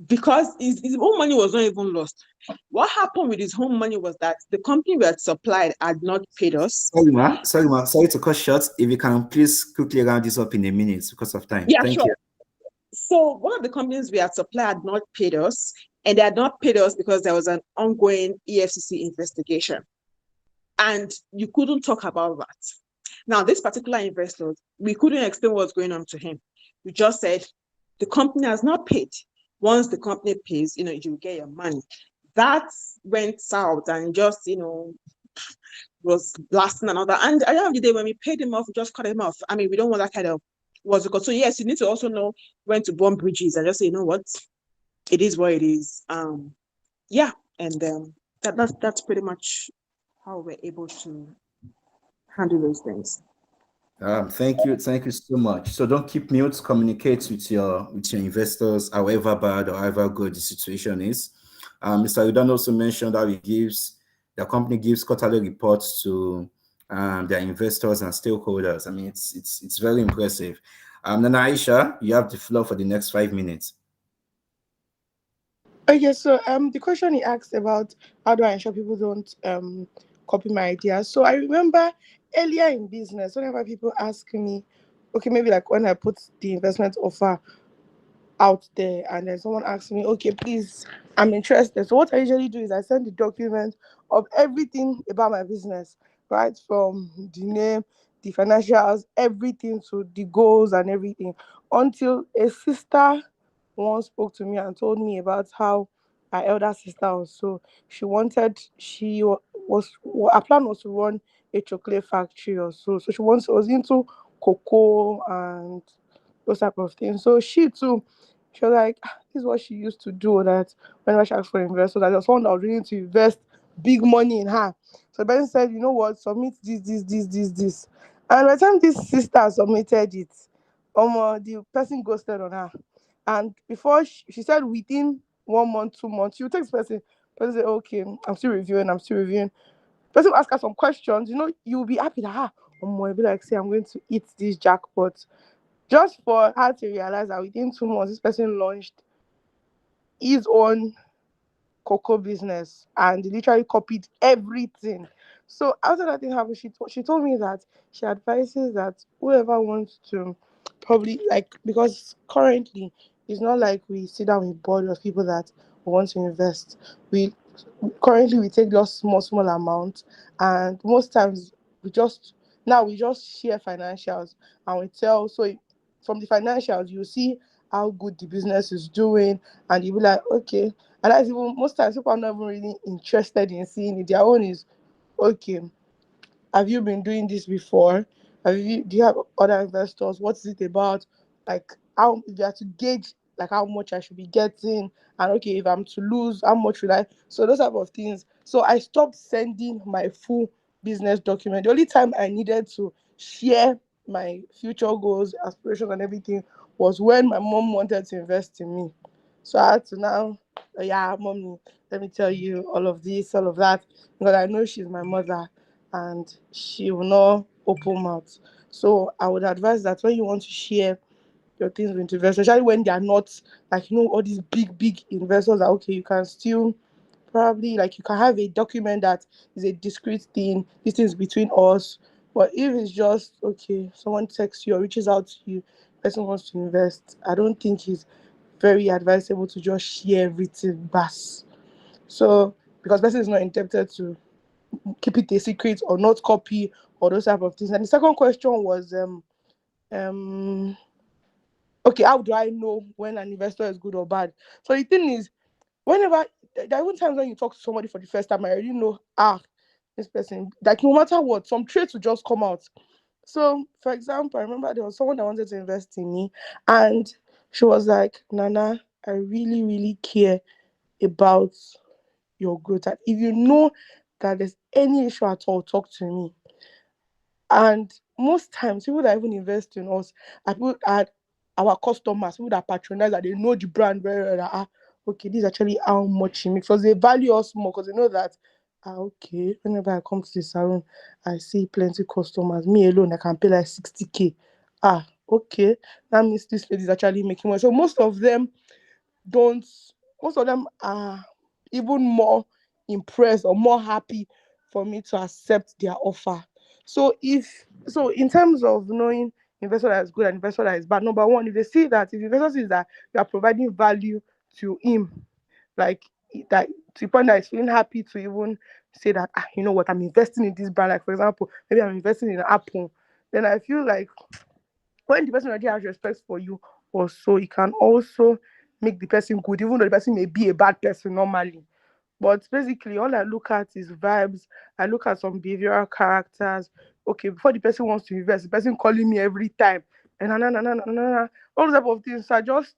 because his own money was not even lost. What happened with his home money was that the company we had supplied had not paid us. Sorry to cut short. If you can please quickly round this up in a minute because of time. Yeah, Thank sure. you. So one of the companies we had supplied had not paid us, and they had not paid us because there was an ongoing EFCC investigation. And you couldn't talk about that. Now, this particular investor, we couldn't explain what's going on to him. We just said, the company has not paid. Once the company pays, you get your money. That went south and just, was blasting another. And at the end of the day, when we paid him off, we just cut him off. I mean, we don't want that kind of what's it called. So yes, you need to also know when to burn bridges and just say, you know what, it is what it is. Yeah, and that's pretty much how we're able to handle those things. Thank you so much. So don't keep mute. Communicate with your investors, however bad or however good the situation is. Mr. Ridwan also mentioned how the company gives quarterly reports to their investors and stakeholders. I mean, it's very impressive. Nana-Aisha, you have the floor for the next 5 minutes. Okay, so the question he asked about how do I ensure people don't copy my ideas. So I remember earlier in business, whenever people ask me, okay, maybe like when I put the investment offer out there and then someone asks me, okay, please, I'm interested. So what I usually do is I send the document of everything about my business, right? From the name, the financials, everything to the goals and everything. Until a sister once spoke to me and told me about how her elder sister also, her plan was to run a chocolate factory or so. So was into cocoa and those type of things. So she was like, "Ah, this is what she used to do that whenever she asked for investors. That there was someone that was willing to invest big money in her. So the person said, you know what, submit this. And by the time this sister submitted it, the person ghosted on her. And before she said within 1 month, 2 months, she would text the person say, okay, I'm still reviewing. Person will ask her some questions, you'll be happy that you'll be like, say, I'm going to eat this jackpot. Just for her to realize that within 2 months, this person launched his own cocoa business and they literally copied everything. So after that thing happened, she told me that she advises that whoever wants to probably like, because currently it's not like we sit down with board of people that want to invest. We currently we take just small amounts, and most times we just share financials and we tell. So from the financials you see how good the business is doing, and you be like, okay. And that's even most times people are not even really interested in seeing it. Their own is, okay, have you been doing this before? Do you have other investors? What is it about? Like, how if you have to gauge like how much I should be getting, and okay, if I'm to lose, how much should I? So those type of things. So I stopped sending my full business document. The only time I needed to share my future goals, aspirations, and everything was when my mom wanted to invest in me. So I had to now, yeah, mommy, let me tell you all of this, all of that, because I know she's my mother and she will not open mouth. So I would advise that when you want to share your things with investors, especially when they are not like all these big investors are okay, you can still probably like you can have a document that is a discrete thing, this is between us. But if it's just okay, someone texts you or reaches out to you, person wants to invest, I don't think it's very advisable to just share everything bass. So because person is not indebted to keep it a secret or not copy or those type of things. And the second question was um okay, how do I know when an investor is good or bad? So the thing is, whenever there are even times when you talk to somebody for the first time, I already know this person, like no matter what, some traits will just come out. So for example, I remember there was someone that wanted to invest in me, and she was like, Nana, I really, really care about your growth. And if you know that there's any issue at all, talk to me. And most times, people that even invest in us are our customers, people that patronize, that they know the brand very well. That, okay, this is actually how much it makes. Because they value us more, because they know that, okay, whenever I come to the salon, I see plenty customers. Me alone, I can pay like 60K. Okay, that means this lady is actually making money. So most of them don't, most of them are even more impressed or more happy for me to accept their offer. So in terms of knowing investor that is good and investor that is bad, number one, if they see that, if the investor sees that you are providing value to him, like that, to the point that he's feeling happy to even say that, you know what, I'm investing in this brand. Like for example, maybe I'm investing in Apple. Then I feel like when the person already has respect for you, also it can also make the person good, even though the person may be a bad person normally. But basically, all I look at is vibes. I look at some behavioral characters. Okay, before the person wants to invest, the person calling me every time, and all type of things. So I just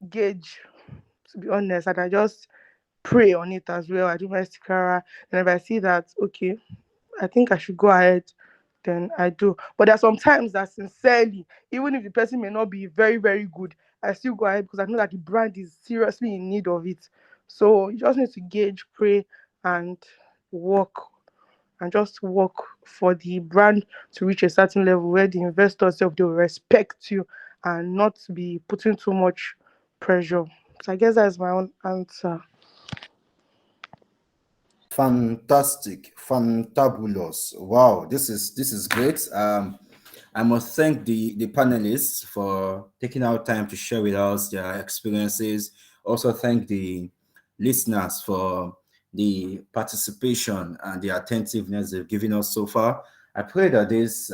gauge, to be honest, and I just pray on it as well. I do my stikara, and if I see that, okay, I think I should go ahead, then I do. But there are some times that sincerely, even if the person may not be very, very good, I still go ahead because I know that the brand is seriously in need of it. So you just need to gauge, pray, and work, and just work for the brand to reach a certain level where the investors self they will respect you and not be putting too much pressure. So I guess that's my own answer. Fantastic, fantabulous. Wow, this is great. I must thank the panelists for taking our time to share with us their experiences. Also thank the listeners for the participation and the attentiveness they've given us so far. I pray that this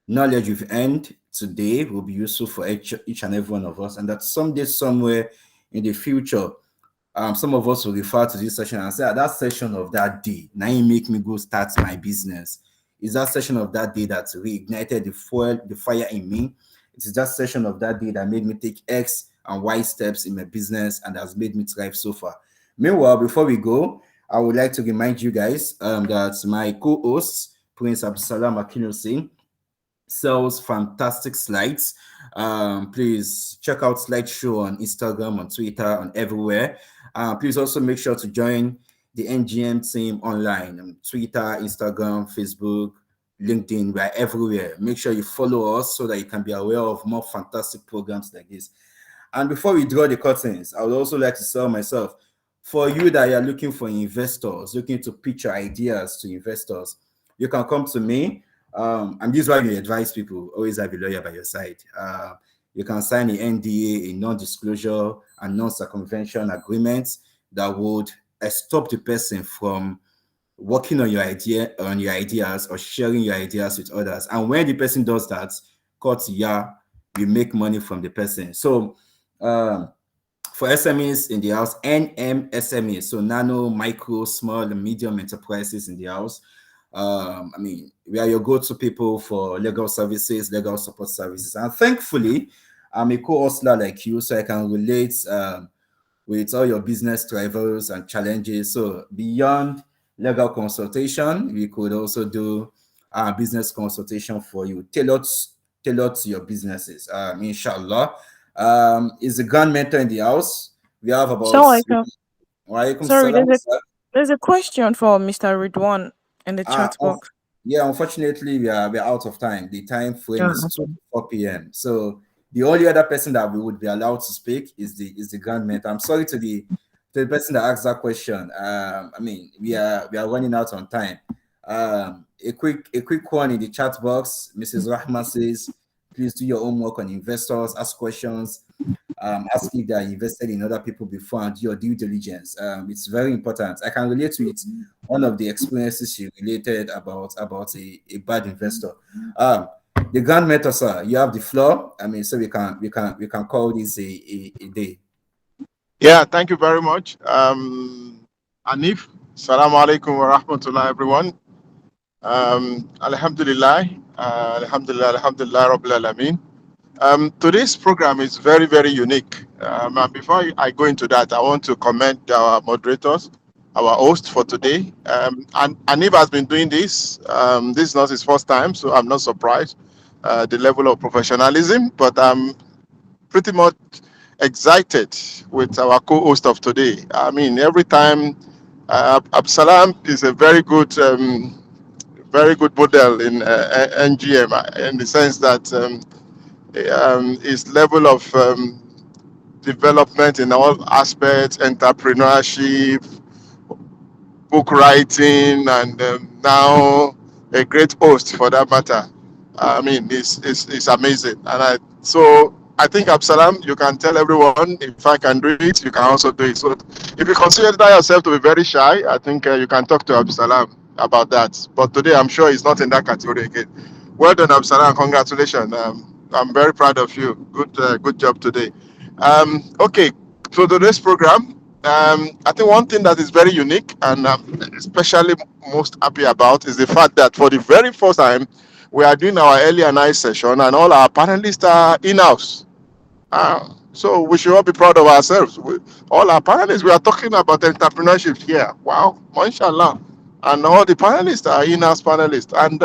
knowledge you've earned today will be useful for each and every one of us, and that someday, somewhere in the future, some of us will refer to this session and say, "Ah, that session of that day, now you make me go start my business. Is that session of that day that reignited the fire in me? It is that session of that day that made me take X and Y steps in my business and has made me thrive so far." Meanwhile, before we go, I would like to remind you guys that my co-host, Prince Absalam Akinosi, sells fantastic slides. Please check out Slideshow on Instagram, on Twitter, on everywhere. Please also make sure to join the NGM team online on Twitter, Instagram, Facebook, LinkedIn. We're everywhere. Make sure you follow us so that you can be aware of more fantastic programs like this. And before we draw the curtains, I would also like to sell myself. For you that are looking for investors, looking to pitch your ideas to investors, you can come to me. And this is why we advise people always have a lawyer by your side. You can sign an NDA, a non-disclosure and non-circumvention agreement that would stop the person from working on your ideas or sharing your ideas with others. And when the person does that, cut, yeah, you make money from the person. So for SMEs in the house, NMSMEs, so nano, micro, small, and medium enterprises in the house. We are your go-to people for legal services, legal support services. And thankfully, I'm a co-hostler like you, so I can relate with all your business drivers and challenges. So beyond legal consultation, we could also do business consultation for you, tailored to your businesses, inshallah. Is the grand mentor in the house? We have about... So, Walaikum sorry, salam, sir. there's a question for Mr. Ridwan in the Uh, chat unf- box. yeah, unfortunately, we're out of time. The time frame Oh, is 2 okay. to 4 p.m. So the only other person that we would be allowed to speak is the grand mentor. I'm sorry to the person that asked that question. We are running out on time. A quick one in the chat box. Mrs. Rahma says, please do your homework on investors, ask questions, ask if they are invested in other people before and do your due diligence. It's very important. I can relate to it. One of the experiences she related about a bad investor. The grand mentor, sir, you have the floor. So we can call this a day. Yeah, thank you very much. Anif, Salaam alaikum wa rahmatullah, everyone. Alhamdulillah, Alhamdulillah, Rabbil Alameen. Today's program is very, very unique. And before I go into that, I want to commend our moderators, our host for today. And Anif has been doing this. This is not his first time, so I'm not surprised. The level of professionalism, but I'm pretty much excited with our co-host of today. I mean, every time Absalam is a very good model in NGM in the sense that his level of development in all aspects, entrepreneurship, book writing, and now a great host for that matter. I mean, it's amazing. So I think Absalam, you can tell everyone if I can do it, you can also do it. So if you consider yourself to be very shy, I think you can talk to Absalam about that. But today, I'm sure he's not in that category again. Well done, Absalam. Congratulations. I'm very proud of you. Good job today. Okay, so today's program, I think one thing that is very unique and especially most happy about is the fact that for the very first time, we are doing our LE&I session and all our panelists are in-house. So we should all be proud of ourselves. All our panelists, we are talking about entrepreneurship here. Wow, mashallah. And all the panelists are in-house panelists. And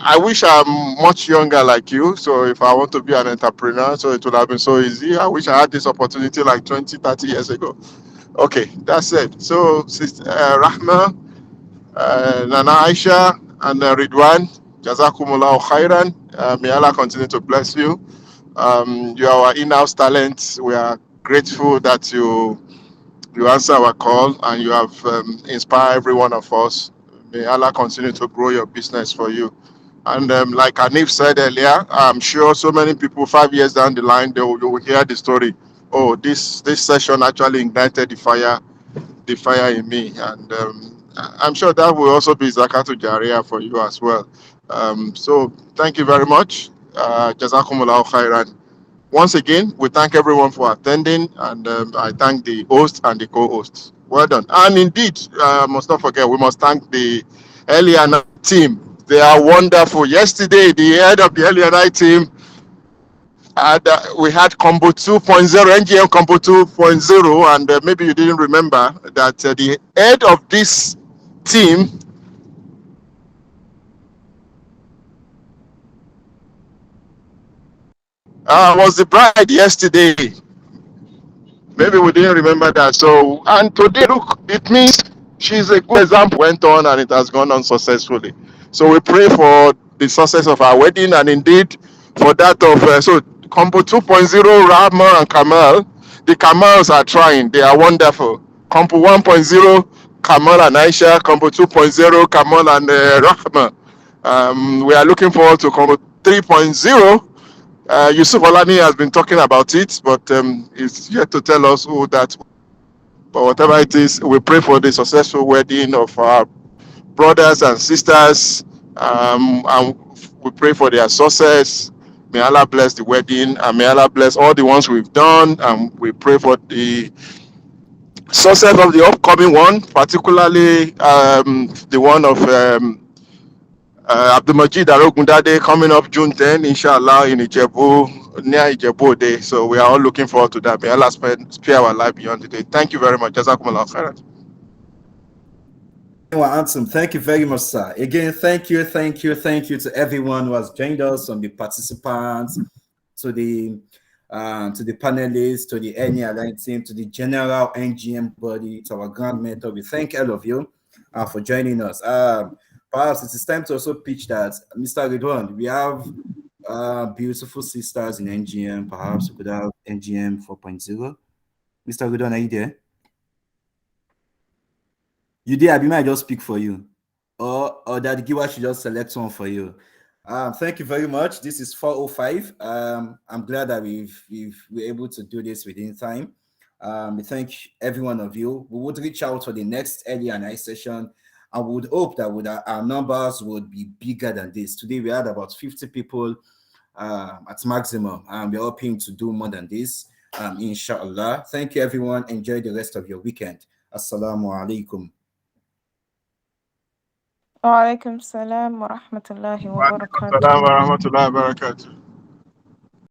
I wish I'm much younger like you. So if I want to be an entrepreneur, so it would have been so easy. I wish I had this opportunity like 20, 30 years ago. Okay, that's it. So, Sister Rahma, Nana-Aisha, and Ridwan, Jazakumullah khairan. May Allah continue to bless you. You are our in-house talent. We are grateful that you answer our call and you have inspired every one of us. May Allah continue to grow your business for you. And like Anif said earlier, I'm sure so many people 5 years down the line, they will hear the story. Oh, this session actually ignited the fire in me. And I'm sure that will also be Zakatul Jariyah for you as well. So thank you very much. Jazakumullah khairan. Once again, we thank everyone for attending, and I thank the host and the co-hosts. Well done. And indeed, must not forget, we must thank the LE&I team. They are wonderful. Yesterday, the head of the LE&I team, we had Combo 2.0, NGM Combo 2.0, and maybe you didn't remember that the head of this team was the bride yesterday. Maybe we didn't remember that. So, and today, look, it means she's a good example. Went on and it has gone on successfully. So we pray for the success of our wedding and indeed for that of so Combo 2.0, Rahma and Kamal. The Kamals are trying. They are wonderful. Combo 1.0, Kamal and Aisha. Combo 2.0, Kamal and Rahma. We are looking forward to Combo 3.0. Yusuf Olani has been talking about it, but he's yet to tell us who that. But whatever it is, we pray for the successful wedding of our brothers and sisters, and we pray for their success. May Allah bless the wedding, and may Allah bless all the ones we've done. And we pray for the success of the upcoming one, particularly the one of Abdulmajid Arogundade coming up June 10, inshallah, in Ijebu, near Ijebu Day. So we are all looking forward to that. May Allah spare our life beyond the day. Thank you very much. Jazakumullah khairan. Awesome. Thank you very much, sir. Again, thank you to everyone who has joined us, from the participants to the panelists, to the LE&I team, to the general NGM body, to our grand mentor. We thank all of you for joining us. Perhaps it is time to also pitch that, Mr. Ridwan, we have beautiful sisters in NGM. Perhaps we could have NGM 4.0. Mr. Ridwan, are you there? You did. I might just speak for you, or that giver should just select one for you. Thank you very much. This is 4:05. I'm glad that we're able to do this within time. We thank every one of you. We would reach out for the next LE&I session. I would hope that our numbers would be bigger than this. Today we had about 50 people at maximum, and we're hoping to do more than this. Inshallah. Thank you, everyone. Enjoy the rest of your weekend. Assalamu alaikum. Wa alaikum salam wa rahmatullahi wa Wa alaikum salam barakatuh. wa rahmatullahi wa barakatuh.